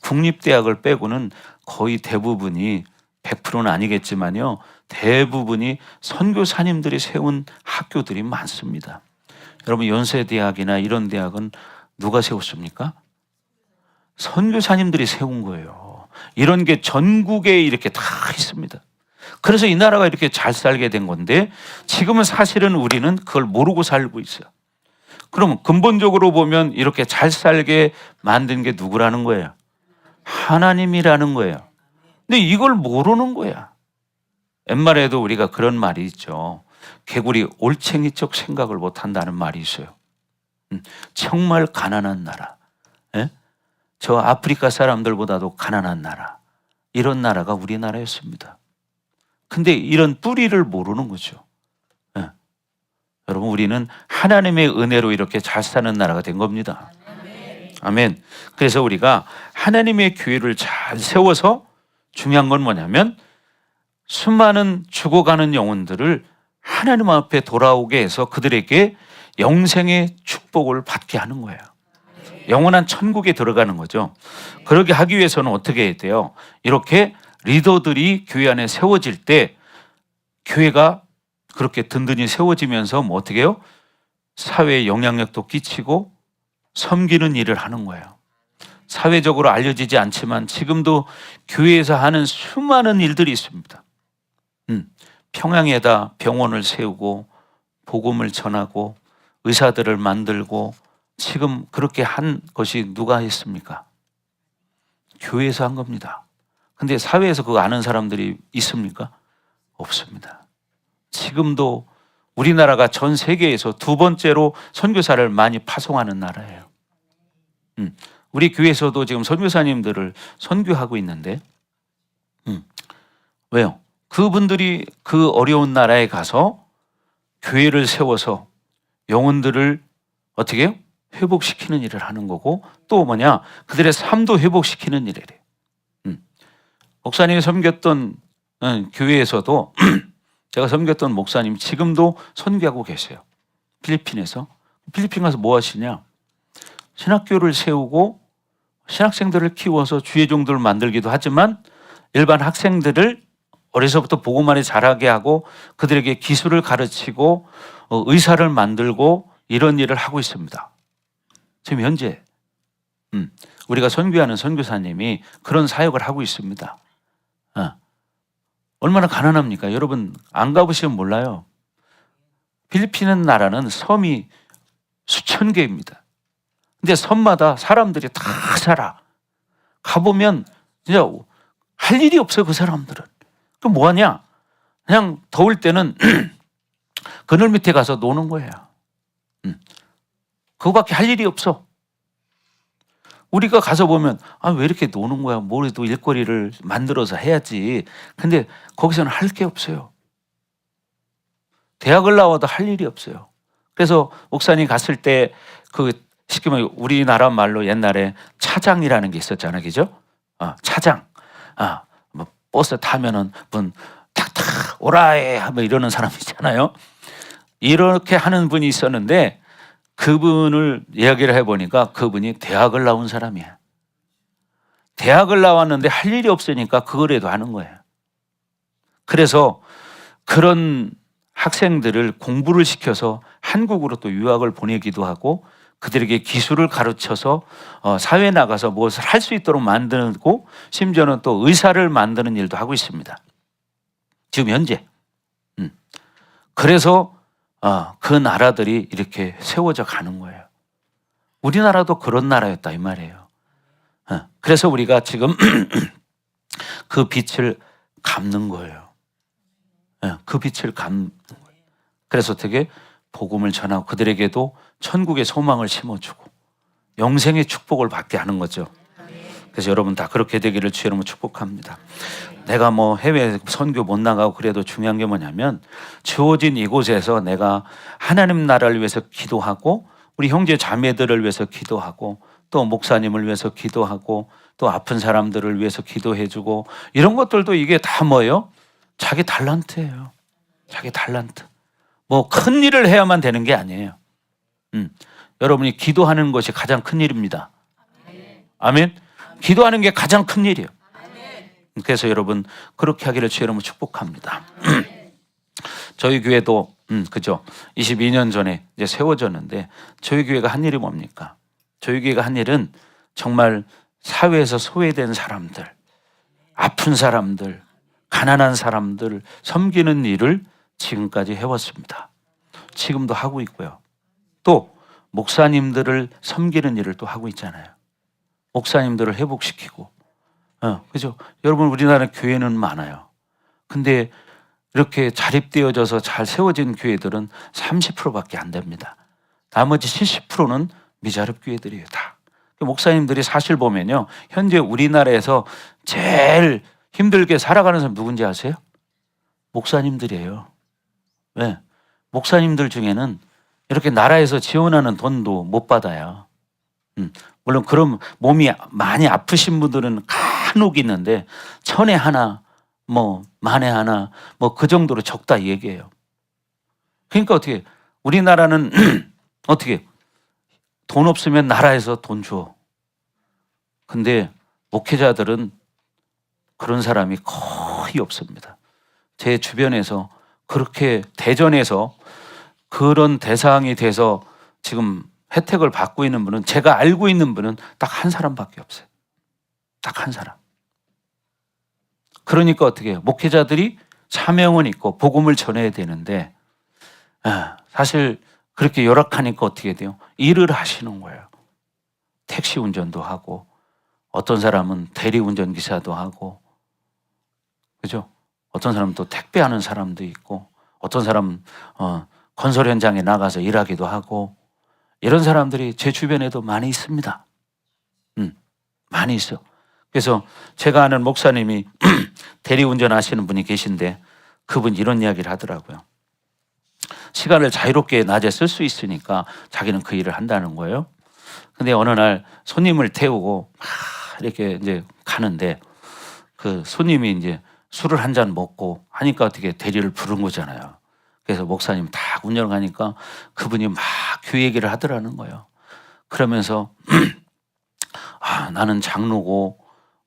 S1: 국립대학을 빼고는 거의 대부분이 100%는 아니겠지만요, 대부분이 선교사님들이 세운 학교들이 많습니다. 여러분 연세대학이나 이런 대학은 누가 세웠습니까? 선교사님들이 세운 거예요. 이런 게 전국에 이렇게 다 있습니다. 그래서 이 나라가 이렇게 잘 살게 된 건데, 지금은 사실은 우리는 그걸 모르고 살고 있어요. 그럼 근본적으로 보면 이렇게 잘 살게 만든 게 누구라는 거예요? 하나님이라는 거예요. 근데 이걸 모르는 거야. 옛말에도 우리가 그런 말이 있죠. 개구리 올챙이적 생각을 못한다는 말이 있어요. 정말 가난한 나라, 예? 저 아프리카 사람들보다도 가난한 나라, 이런 나라가 우리나라였습니다. 근데 이런 뿌리를 모르는 거죠. 예. 여러분, 우리는 하나님의 은혜로 이렇게 잘 사는 나라가 된 겁니다. 아멘. 그래서 우리가 하나님의 교회를 잘 세워서, 중요한 건 뭐냐면 수많은 죽어가는 영혼들을 하나님 앞에 돌아오게 해서 그들에게 영생의 축복을 받게 하는 거예요. 영원한 천국에 들어가는 거죠. 그러게 하기 위해서는 어떻게 해야 돼요? 이렇게 리더들이 교회 안에 세워질 때 교회가 그렇게 든든히 세워지면서 뭐 어떻게 해요? 사회에 영향력도 끼치고 섬기는 일을 하는 거예요. 사회적으로 알려지지 않지만 지금도 교회에서 하는 수많은 일들이 있습니다. 평양에다 병원을 세우고 복음을 전하고 의사들을 만들고, 지금 그렇게 한 것이 누가 했습니까? 교회에서 한 겁니다. 근데 사회에서 그거 아는 사람들이 있습니까? 없습니다. 지금도 우리나라가 전 세계에서 두 번째로 선교사를 많이 파송하는 나라예요. 우리 교회에서도 지금 선교사님들을 선교하고 있는데, 왜요? 그분들이 그 어려운 나라에 가서 교회를 세워서 영혼들을 어떻게 해요? 회복시키는 일을 하는 거고, 또 뭐냐? 그들의 삶도 회복시키는 일이래요. 목사님이 섬겼던 교회에서도 제가 섬겼던 목사님 지금도 선교하고 계세요. 필리핀에서. 필리핀 가서 뭐 하시냐? 신학교를 세우고 신학생들을 키워서 주의 종들을 만들기도 하지만 일반 학생들을 어려서부터 복음만에 자라게 하고 그들에게 기술을 가르치고 의사를 만들고 이런 일을 하고 있습니다. 지금 현재 우리가 선교하는 선교사님이 그런 사역을 하고 있습니다. 얼마나 가난합니까? 여러분 안 가보시면 몰라요. 필리핀 나라는 섬이 수천 개입니다. 근데 섬마다 사람들이 다 살아. 가보면 진짜 할 일이 없어요, 그 사람들은. 그럼 뭐 하냐? 그냥 더울 때는 그늘 밑에 가서 노는 거예요. 그거밖에 할 일이 없어. 우리가 가서 보면 왜 이렇게 노는 거야? 뭐래도 일거리를 만들어서 해야지. 근데 거기서는 할 게 없어요. 대학을 나와도 할 일이 없어요. 그래서 목사님 갔을 때 시키면 우리나라 말로 옛날에 차장이라는 게 있었잖아요, 그죠? 차장. 뭐 버스 타면은 분 탁탁 오라에 하면 이러는 사람 있잖아요. 이렇게 하는 분이 있었는데 그분을 이야기를 해보니까 그분이 대학을 나온 사람이야. 대학을 나왔는데 할 일이 없으니까 그거라도 하는 거예요. 그래서 그런 학생들을 공부를 시켜서 한국으로 또 유학을 보내기도 하고 그들에게 기술을 가르쳐서 사회에 나가서 무엇을 할 수 있도록 만들고 심지어는 또 의사를 만드는 일도 하고 있습니다. 지금 현재. 그래서 그 나라들이 이렇게 세워져 가는 거예요. 우리나라도 그런 나라였다 이 말이에요. 그래서 우리가 지금 그 빛을 갚는 거예요. 그 빛을 갚는 거예요. 그래서 되게 복음을 전하고 그들에게도 천국의 소망을 심어주고 영생의 축복을 받게 하는 거죠. 그래서 여러분 다 그렇게 되기를 주의 이름으로 축복합니다. 내가 뭐 해외 선교 못 나가고 그래도 중요한 게 뭐냐면 주어진 이곳에서 내가 하나님 나라를 위해서 기도하고 우리 형제 자매들을 위해서 기도하고 또 목사님을 위해서 기도하고 또 아픈 사람들을 위해서 기도해주고 이런 것들도 이게 다 뭐예요? 자기 달란트예요. 자기 달란트. 뭐 큰 일을 해야만 되는 게 아니에요. 여러분이 기도하는 것이 가장 큰 일입니다. 아멘. 기도하는 게 가장 큰 일이에요. 그래서 여러분 그렇게 하기를 주의 이름으로 축복합니다. 저희 교회도 그죠? 22년 전에 이제 세워졌는데 저희 교회가 한 일이 뭡니까? 저희 교회가 한 일은 정말 사회에서 소외된 사람들, 아픈 사람들, 가난한 사람들 섬기는 일을 지금까지 해왔습니다. 지금도 하고 있고요. 또 목사님들을 섬기는 일을 또 하고 있잖아요. 목사님들을 회복시키고 그죠? 여러분 우리나라 교회는 많아요. 근데 이렇게 자립되어져서 잘 세워진 교회들은 30%밖에 안 됩니다. 나머지 70%는 미자립 교회들이에요, 다. 목사님들이 사실 보면요, 현재 우리나라에서 제일 힘들게 살아가는 사람 누군지 아세요? 목사님들이에요. 왜? 목사님들 중에는 이렇게 나라에서 지원하는 돈도 못 받아요. 물론 그럼 몸이 많이 아프신 분들은 간혹 있는데 천에 하나, 뭐 만에 하나, 뭐 그 정도로 적다 이 얘기예요. 그러니까 어떻게 우리나라는 어떻게 돈 없으면 나라에서 돈 줘. 근데 목회자들은 그런 사람이 거의 없습니다. 제 주변에서 그렇게 대전에서 그런 대상이 돼서 지금 혜택을 받고 있는 분은, 제가 알고 있는 분은 딱 한 사람밖에 없어요. 딱 한 사람. 그러니까 어떻게 해요? 목회자들이 사명은 있고 복음을 전해야 되는데 사실 그렇게 열악하니까 어떻게 돼요? 일을 하시는 거예요. 택시 운전도 하고, 어떤 사람은 대리운전 기사도 하고, 그죠? 어떤 사람은 또 택배하는 사람도 있고, 어떤 사람은 건설 현장에 나가서 일하기도 하고, 이런 사람들이 제 주변에도 많이 있습니다. 많이 있어. 그래서 제가 아는 목사님이 대리운전 하시는 분이 계신데 그분 이런 이야기를 하더라고요. 시간을 자유롭게 낮에 쓸 수 있으니까 자기는 그 일을 한다는 거예요. 근데 어느 날 손님을 태우고 이렇게 이제 가는데 그 손님이 이제 술을 한 잔 먹고 하니까 어떻게 대리를 부른 거잖아요. 그래서 목사님 다 운전을 가니까 그분이 막 교회 얘기를 하더라는 거예요. 그러면서 나는 장로고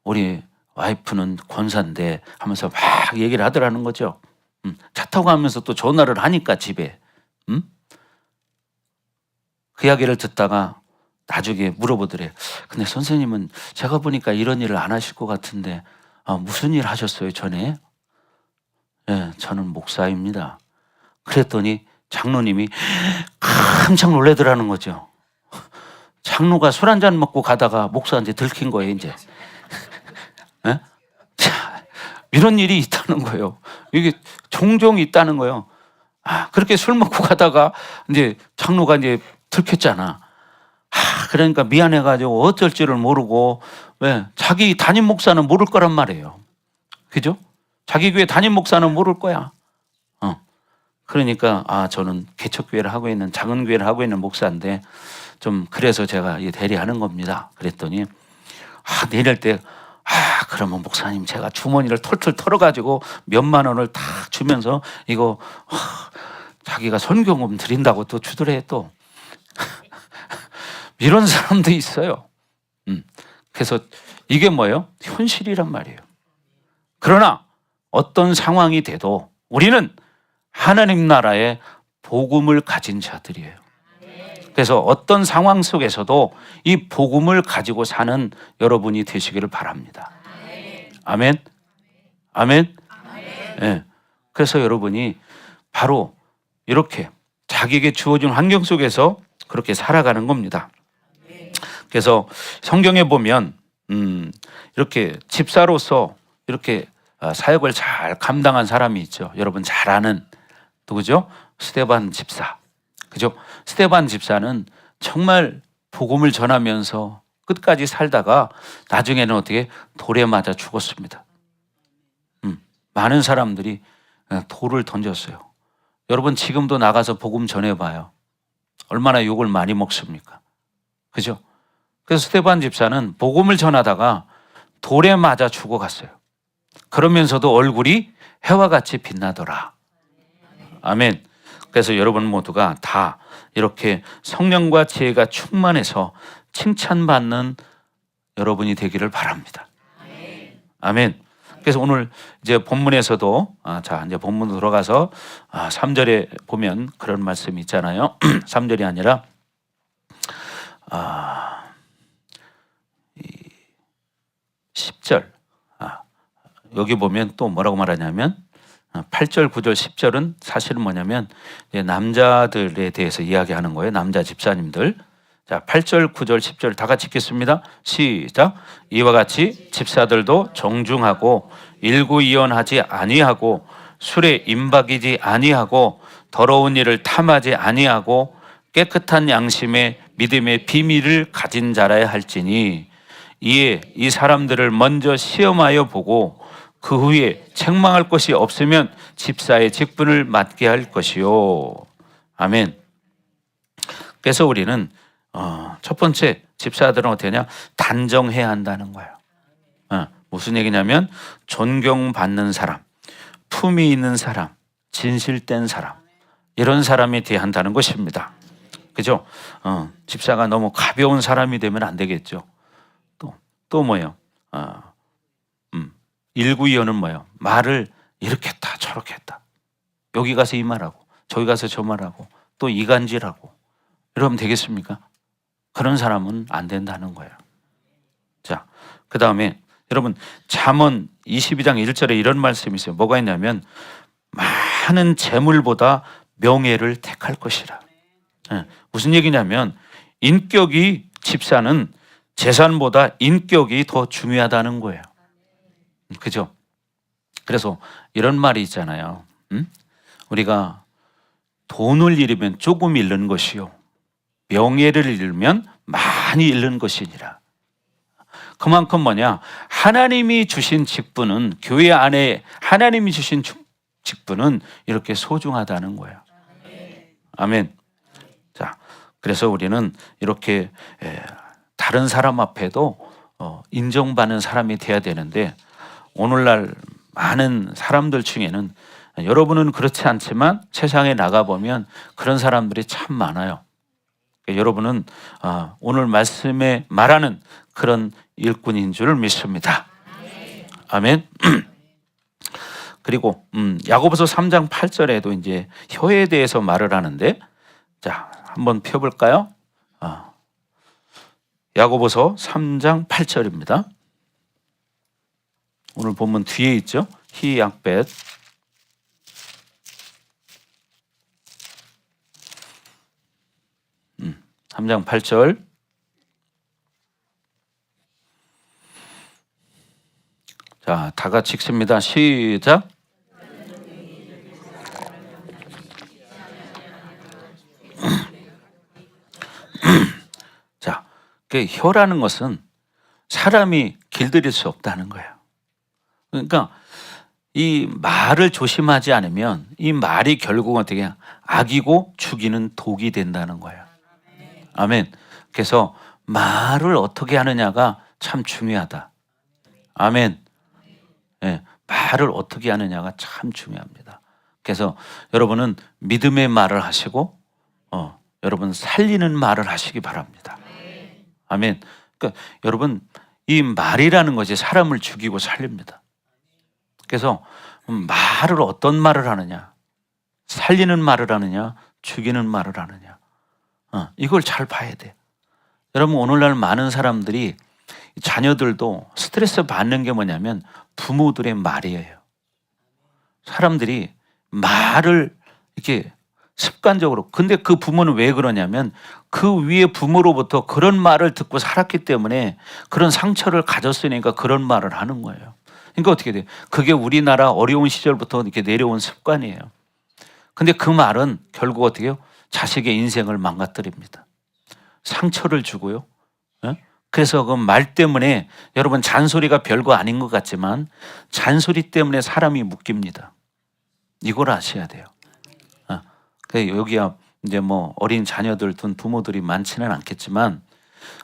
S1: 우리 와이프는 권사인데 하면서 막 얘기를 하더라는 거죠. 차 타고 가면서 또 전화를 하니까 집에. 그 이야기를 듣다가 나중에 물어보더래요. 근데 선생님은 제가 보니까 이런 일을 안 하실 것 같은데 무슨 일 하셨어요 전에? 네, 저는 목사입니다. 그랬더니 장로님이 깜짝 놀라더라는 거죠. 장로가 술 한잔 먹고 가다가 목사한테 들킨 거예요 이제. 네? 자, 이런 일이 있다는 거예요. 이게 종종 있다는 거예요. 그렇게 술 먹고 가다가 이제 장로가 이제 들켰잖아. 그러니까 미안해가지고 어쩔 줄을 모르고, 왜? 자기 담임 목사는 모를 거란 말이에요. 그죠? 자기 교회 담임 목사는 모를 거야. 그러니까 저는 개척교회를 하고 있는, 작은 교회를 하고 있는 목사인데 좀 그래서 제가 대리하는 겁니다. 그랬더니 내릴 때 그러면 목사님 제가 주머니를 털털 털어가지고 몇만 원을 딱 주면서 이거 자기가 선교금 드린다고 또 주더래 또. 이런 사람도 있어요. 그래서 이게 뭐예요? 현실이란 말이에요. 그러나 어떤 상황이 돼도 우리는 하나님 나라의 복음을 가진 자들이에요. 그래서 어떤 상황 속에서도 이 복음을 가지고 사는 여러분이 되시기를 바랍니다. 아멘. 아멘. 네. 그래서 여러분이 바로 이렇게 자기에게 주어진 환경 속에서 그렇게 살아가는 겁니다. 그래서 성경에 보면 이렇게 집사로서 이렇게 사역을 잘 감당한 사람이 있죠. 여러분 잘 아는 누구죠? 스데반 집사. 그죠? 스데반 집사는 정말 복음을 전하면서 끝까지 살다가 나중에는 어떻게 돌에 맞아 죽었습니다. 많은 사람들이 돌을 던졌어요. 여러분 지금도 나가서 복음 전해봐요. 얼마나 욕을 많이 먹습니까? 그죠? 그래서 스데반 집사는 복음을 전하다가 돌에 맞아 죽어갔어요. 그러면서도 얼굴이 해와 같이 빛나더라. 아멘. 그래서 여러분 모두가 다 이렇게 성령과 지혜가 충만해서 칭찬받는 여러분이 되기를 바랍니다. 아멘. 그래서 오늘 이제 본문에서도 자 이제 본문으로 들어가서 3절에 보면 그런 말씀이 있잖아요. 3절이 아니라 10절. 여기 보면 또 뭐라고 말하냐면 8절, 9절, 10절은 사실은 뭐냐면 남자들에 대해서 이야기하는 거예요. 남자 집사님들. 자, 8절, 9절, 10절 다 같이 읽겠습니다. 시작. 이와 같이 집사들도 정중하고 일구이연하지 아니하고 술에 임박이지 아니하고 더러운 일을 탐하지 아니하고 깨끗한 양심에 믿음의 비밀을 가진 자라야 할지니 이에 이 사람들을 먼저 시험하여 보고 그 후에 책망할 것이 없으면 집사의 직분을 맡게 할 것이요. 아멘. 그래서 우리는 첫 번째 집사들은 어떻게 하냐? 단정해야 한다는 거예요. 무슨 얘기냐면 존경받는 사람, 품위 있는 사람, 진실된 사람, 이런 사람이 돼야 한다는 것입니다. 그죠? 집사가 너무 가벼운 사람이 되면 안 되겠죠. 또 뭐예요? 일구이연은 뭐예요? 말을 이렇게 했다 저렇게 했다, 여기 가서 이 말하고 저기 가서 저 말하고 또 이간질하고 이러면 되겠습니까? 그런 사람은 안 된다는 거예요. 자, 그 다음에 여러분 잠언 22장 1절에 이런 말씀이 있어요. 뭐가 있냐면 많은 재물보다 명예를 택할 것이라. 무슨 얘기냐면 인격이, 집사는 재산보다 인격이 더 중요하다는 거예요. 그죠? 그래서 이런 말이 있잖아요. 우리가 돈을 잃으면 조금 잃는 것이요, 명예를 잃으면 많이 잃는 것이니라. 그만큼 뭐냐? 하나님이 주신 직분은, 교회 안에 하나님이 주신 직분은 이렇게 소중하다는 거예요. 아멘. 자, 그래서 우리는 이렇게 다른 사람 앞에도 인정받는 사람이 돼야 되는데, 오늘날 많은 사람들 중에는, 여러분은 그렇지 않지만 세상에 나가보면 그런 사람들이 참 많아요. 여러분은 오늘 말씀에 말하는 그런 일꾼인 줄 믿습니다. 아멘. 그리고 야고보서 3장 8절에도 이제 혀에 대해서 말을 하는데, 자, 한번 펴볼까요? 야고보서 3장 8절입니다. 오늘 본문 뒤에 있죠? 히약벳. 3장 8절. 자, 다 같이 읽습니다. 시작. 자, 그 혀라는 것은 사람이 길들일 수 없다는 거예요. 그러니까 이 말을 조심하지 않으면 이 말이 결국은 어떻게 악이고 죽이는 독이 된다는 거예요. 아멘. 그래서 말을 어떻게 하느냐가 참 중요하다. 아멘. 네, 말을 어떻게 하느냐가 참 중요합니다. 그래서 여러분은 믿음의 말을 하시고 여러분 살리는 말을 하시기 바랍니다. 아멘. 그러니까 여러분, 이 말이라는 것이 사람을 죽이고 살립니다. 그래서 말을, 어떤 말을 하느냐, 살리는 말을 하느냐, 죽이는 말을 하느냐, 이걸 잘 봐야 돼요. 여러분, 오늘날 많은 사람들이, 자녀들도 스트레스 받는 게 뭐냐면 부모들의 말이에요. 사람들이 말을 이렇게 습관적으로, 근데 그 부모는 왜 그러냐면 그 위에 부모로부터 그런 말을 듣고 살았기 때문에 그런 상처를 가졌으니까 그런 말을 하는 거예요. 그러니까 어떻게 돼요? 그게 우리나라 어려운 시절부터 이렇게 내려온 습관이에요. 근데 그 말은 결국 어떻게 해요? 자식의 인생을 망가뜨립니다. 상처를 주고요. 그래서 그 말 때문에 여러분, 잔소리가 별거 아닌 것 같지만 잔소리 때문에 사람이 묶입니다. 이걸 아셔야 돼요. 여기야 이제 뭐 어린 자녀들 둔 부모들이 많지는 않겠지만,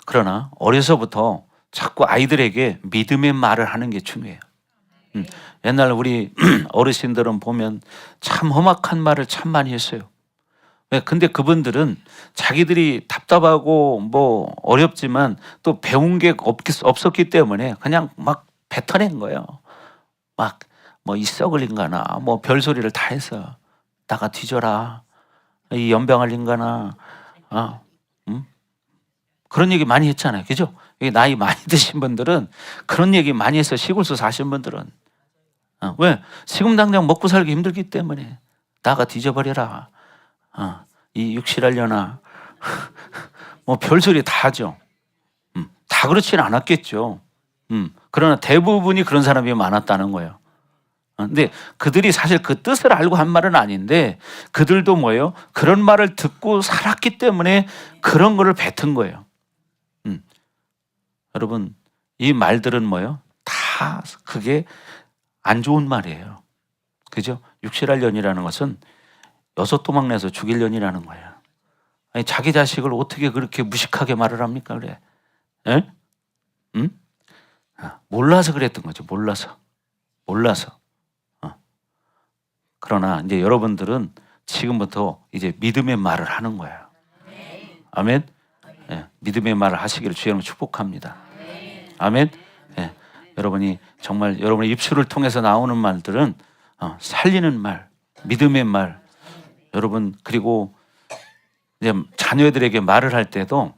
S1: 그러나 어려서부터 자꾸 아이들에게 믿음의 말을 하는 게 중요해요. 옛날 우리 어르신들은 보면 참 험악한 말을 참 많이 했어요. 왜? 근데 그분들은 자기들이 답답하고 뭐 어렵지만 또 배운 게 없었기 때문에 그냥 막 뱉어낸 거예요. 막 뭐 이 썩을 인간아, 뭐 별소리를 다 해서 나가 뒤져라, 이 연병할 인간아, 그런 얘기 많이 했잖아요. 그죠? 나이 많이 드신 분들은 그런 얘기 많이 해서, 시골서 사신 분들은 왜? 지금 당장 먹고 살기 힘들기 때문에 나가 뒤져버려라, 이 육실하려나 뭐 별소리 다 하죠. 다 그렇지는 않았겠죠. 그러나 대부분이 그런 사람이 많았다는 거예요. 근데 그들이 사실 그 뜻을 알고 한 말은 아닌데 그들도 뭐예요? 그런 말을 듣고 살았기 때문에 그런 거를 뱉은 거예요. 여러분, 이 말들은 뭐예요? 다 그게 안 좋은 말이에요. 그죠? 육실할 년이라는 것은 여섯 도망 내서 죽일 년이라는 거예요. 아니, 자기 자식을 어떻게 그렇게 무식하게 말을 합니까? 그래. 예? 몰라서 그랬던 거죠. 몰라서. 그러나 이제 여러분들은 지금부터 이제 믿음의 말을 하는 거예요. 아멘. 예, 믿음의 말을 하시기를 주의 이름으로 축복합니다. 아멘. 예, 여러분이 정말 여러분의 입술을 통해서 나오는 말들은 살리는 말, 믿음의 말. 여러분, 그리고 이제 자녀들에게 말을 할 때도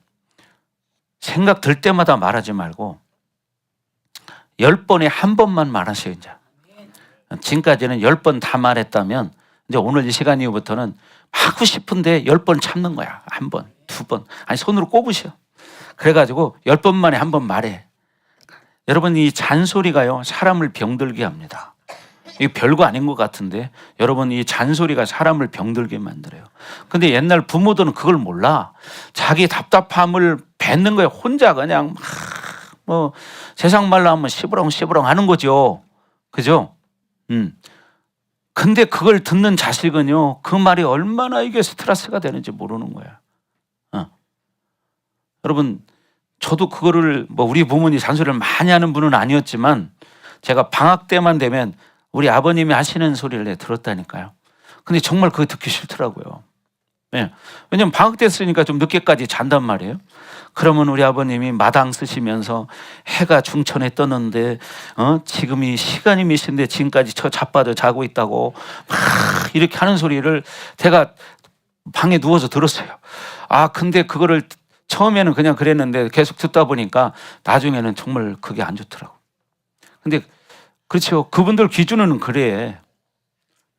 S1: 생각 들 때마다 말하지 말고 10번에 한 번만 말하세요. 이제 지금까지는 10번 다 말했다면 이제 오늘 이 시간 이후부터는 하고 싶은데 10번 참는 거야. 한 번, 두 번. 아니, 손으로 꼽으셔. 그래가지고 10번 만에 한 번 말해. 여러분, 이 잔소리가요, 사람을 병들게 합니다. 이게 별거 아닌 것 같은데 여러분, 이 잔소리가 사람을 병들게 만들어요. 근데 옛날 부모들은 그걸 몰라. 자기 답답함을 뱉는 거예요. 혼자 그냥 뭐 세상 말로 하면 시부렁시부렁 하는 거죠. 그죠? 근데 그걸 듣는 자식은요, 그 말이 얼마나 이게 스트레스가 되는지 모르는 거야. 여러분, 저도 그거를 뭐 우리 부모님 잔소리를 많이 하는 분은 아니었지만 제가 방학 때만 되면 우리 아버님이 하시는 소리를 내가 들었다니까요. 근데 정말 그거 듣기 싫더라고요. 네. 왜냐면 방학 때 쓰니까 좀 늦게까지 잔단 말이에요. 그러면 우리 아버님이 마당 쓰시면서 해가 중천에 떴는데 지금이 시간이 몇 시인데 지금까지 저 자빠져 자고 있다고 막 이렇게 하는 소리를 제가 방에 누워서 들었어요. 근데 그거를 처음에는 그냥 그랬는데 계속 듣다 보니까 나중에는 정말 그게 안 좋더라고. 근데 그렇죠. 그분들 기준은 그래.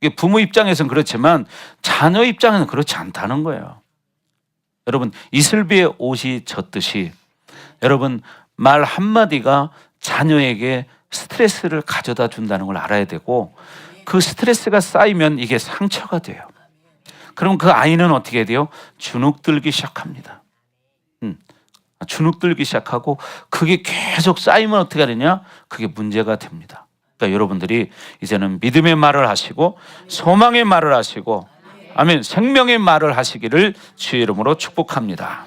S1: 이게 부모 입장에서는 그렇지만 자녀 입장에서는 그렇지 않다는 거예요. 여러분, 이슬비의 옷이 젖듯이 여러분, 말 한마디가 자녀에게 스트레스를 가져다 준다는 걸 알아야 되고 그 스트레스가 쌓이면 이게 상처가 돼요. 그럼 그 아이는 어떻게 돼요? 주눅들기 시작합니다. 주눅들기 시작하고 그게 계속 쌓이면 어떻게 되냐? 그게 문제가 됩니다. 그러니까 여러분들이 이제는 믿음의 말을 하시고 소망의 말을 하시고 아멘, 생명의 말을 하시기를 주의 이름으로 축복합니다.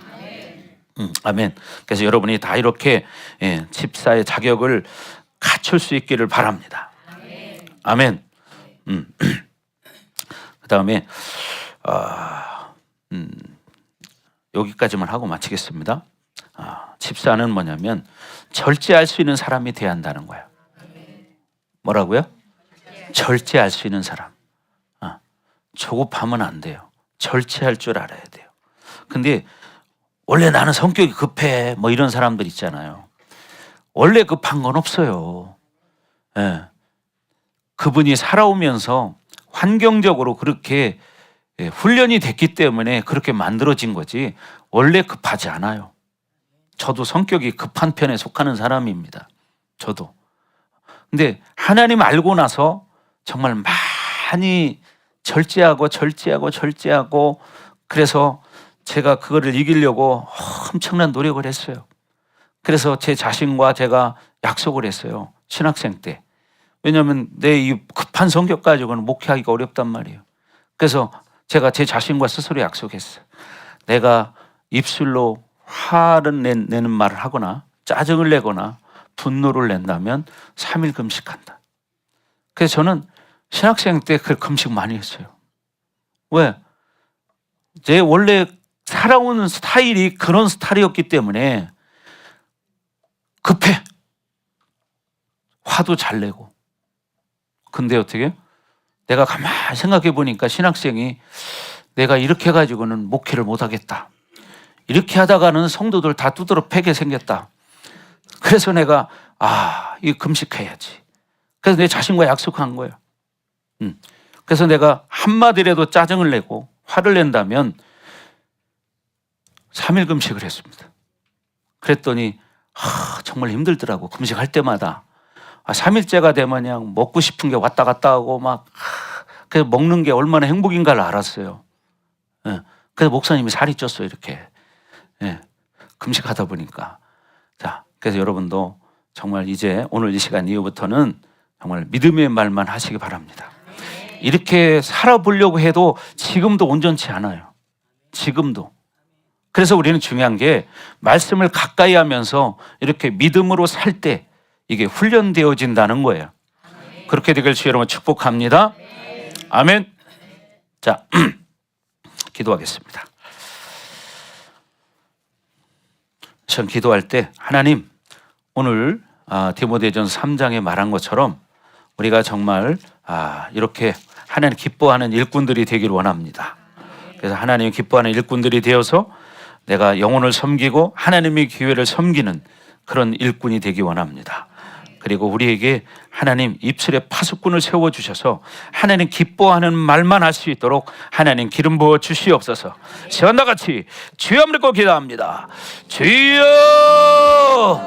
S1: 아멘. 그래서 여러분이 다 이렇게 집사의 자격을 갖출 수 있기를 바랍니다. 아멘. 그 다음에 여기까지만 하고 마치겠습니다. 집사는 뭐냐면 절제할 수 있는 사람이 돼야 한다는 거예요. 뭐라고요? 절제할 수 있는 사람. 조급하면 안 돼요. 절제할 줄 알아야 돼요. 근데 원래 나는 성격이 급해 뭐 이런 사람들 있잖아요. 원래 급한 건 없어요. 예. 그분이 살아오면서 환경적으로 그렇게 훈련이 됐기 때문에 그렇게 만들어진 거지 원래 급하지 않아요. 저도 성격이 급한 편에 속하는 사람입니다. 저도. 근데 하나님 알고 나서 정말 많이 절제하고 그래서 제가 그거를 이기려고 엄청난 노력을 했어요. 그래서 제 자신과 제가 약속을 했어요. 신학생 때. 왜냐하면 내 이 급한 성격 가지고는 목회하기가 어렵단 말이에요. 그래서 제가 제 자신과 스스로 약속했어요. 내가 입술로 화를 내는 말을 하거나 짜증을 내거나 분노를 낸다면 3일 금식한다. 그래서 저는 신학생 때 그 금식 많이 했어요. 왜? 제 원래 살아오는 스타일이 그런 스타일이었기 때문에 급해. 화도 잘 내고. 근데 어떻게? 내가 가만히 생각해 보니까 신학생이 내가 이렇게 해가지고는 목회를 못하겠다. 이렇게 하다가는 성도들 다 두드러 패게 생겼다. 그래서 내가 이 금식해야지. 그래서 내 자신과 약속한 거예요. 그래서 내가 한마디라도 짜증을 내고 화를 낸다면 3일 금식을 했습니다. 그랬더니 정말 힘들더라고. 금식할 때마다 3일째가 되면 그냥 먹고 싶은 게 왔다 갔다 하고 막 그래서 먹는 게 얼마나 행복인가를 알았어요. 예. 그래서 목사님이 살이 쪘어요. 이렇게. 예. 금식하다 보니까. 자, 그래서 여러분도 정말 이제 오늘 이 시간 이후부터는 정말 믿음의 말만 하시기 바랍니다. 이렇게 살아보려고 해도 지금도 온전치 않아요. 지금도. 그래서 우리는 중요한 게 말씀을 가까이 하면서 이렇게 믿음으로 살 때 이게 훈련되어진다는 거예요. 그렇게 되길 주 여러분 축복합니다. 아멘. 자, 기도하겠습니다. 전 기도할 때 하나님 오늘 디모데전서 3장에 말한 것처럼 우리가 정말 이렇게 하나님 기뻐하는 일꾼들이 되기를 원합니다. 그래서 하나님 기뻐하는 일꾼들이 되어서 내가 영혼을 섬기고 하나님의 기회를 섬기는 그런 일꾼이 되기 원합니다. 그리고 우리에게 하나님 입술에 파수꾼을 세워주셔서 하나님 기뻐하는 말만 할 수 있도록 하나님 기름 부어 주시옵소서. 시간과 같이 주여 믿고 기도합니다. 주여.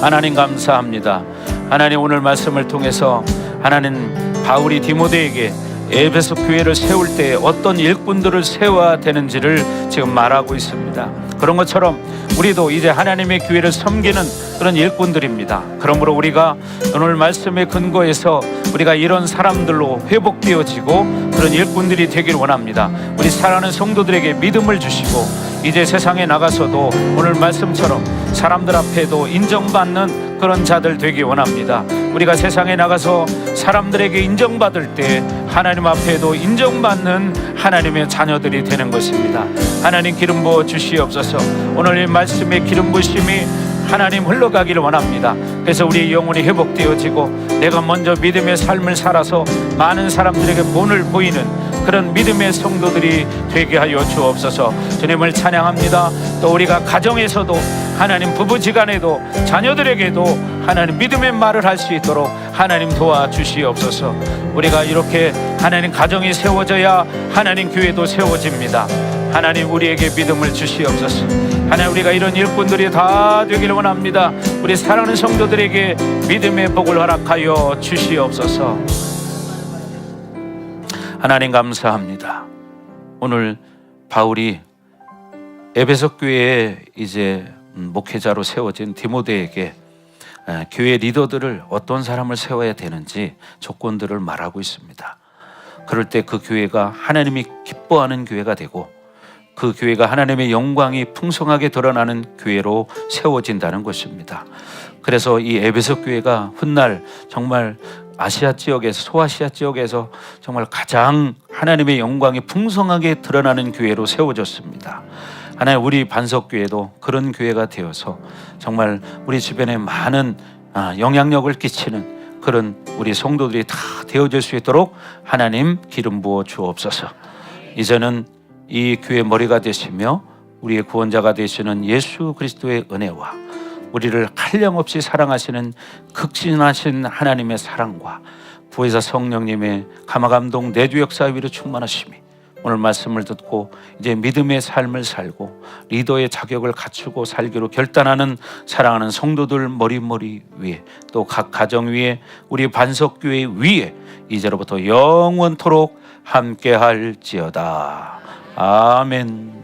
S1: 하나님 감사합니다. 하나님 오늘 말씀을 통해서 하나님 바울이 디모데에게 에베소 교회를 세울 때 어떤 일꾼들을 세워야 되는지를 지금 말하고 있습니다. 그런 것처럼 우리도 이제 하나님의 교회를 섬기는 그런 일꾼들입니다. 그러므로 우리가 오늘 말씀의 근거에서 우리가 이런 사람들로 회복되어지고 그런 일꾼들이 되길 원합니다. 우리 사랑하는 성도들에게 믿음을 주시고 이제 세상에 나가서도 오늘 말씀처럼 사람들 앞에도 인정받는 그런 자들 되기 원합니다. 우리가 세상에 나가서 사람들에게 인정받을 때 하나님 앞에도 인정받는 하나님의 자녀들이 되는 것입니다. 하나님 기름 부어 주시옵소서. 오늘 이 말씀의 기름 부심이 하나님 흘러가기를 원합니다. 그래서 우리의 영혼이 회복되어지고 내가 먼저 믿음의 삶을 살아서 많은 사람들에게 본을 보이는 그런 믿음의 성도들이 되게 하여 주옵소서. 주님을 찬양합니다. 또 우리가 가정에서도 하나님 부부지간에도 자녀들에게도 하나님 믿음의 말을 할 수 있도록 하나님 도와주시옵소서. 우리가 이렇게 하나님 가정이 세워져야 하나님 교회도 세워집니다. 하나님 우리에게 믿음을 주시옵소서. 하나님 우리가 이런 일꾼들이 다 되기를 원합니다. 우리 사랑하는 성도들에게 믿음의 복을 허락하여 주시옵소서. 하나님 감사합니다. 오늘 바울이 에베소 교회에 이제 목회자로 세워진 디모데에게 교회 리더들을 어떤 사람을 세워야 되는지 조건들을 말하고 있습니다. 그럴 때 그 교회가 하나님이 기뻐하는 교회가 되고 그 교회가 하나님의 영광이 풍성하게 드러나는 교회로 세워진다는 것입니다. 그래서 이 에베소 교회가 훗날 정말 아시아 지역에서 소아시아 지역에서 정말 가장 하나님의 영광이 풍성하게 드러나는 교회로 세워졌습니다. 하나님 우리 반석교회도 그런 교회가 되어서 정말 우리 주변에 많은 영향력을 끼치는 그런 우리 성도들이 다 되어질 수 있도록 하나님 기름 부어 주옵소서. 이제는 이 교회 머리가 되시며 우리의 구원자가 되시는 예수 그리스도의 은혜와 우리를 한량없이 사랑하시는 극진하신 하나님의 사랑과 부회사 성령님의 감화감동 내주 역사 위로 충만하심이 오늘 말씀을 듣고 이제 믿음의 삶을 살고 리더의 자격을 갖추고 살기로 결단하는 사랑하는 성도들 머리 위에 또 각 가정 위에 우리 반석교회 위에 이제로부터 영원토록 함께할지어다. 아멘.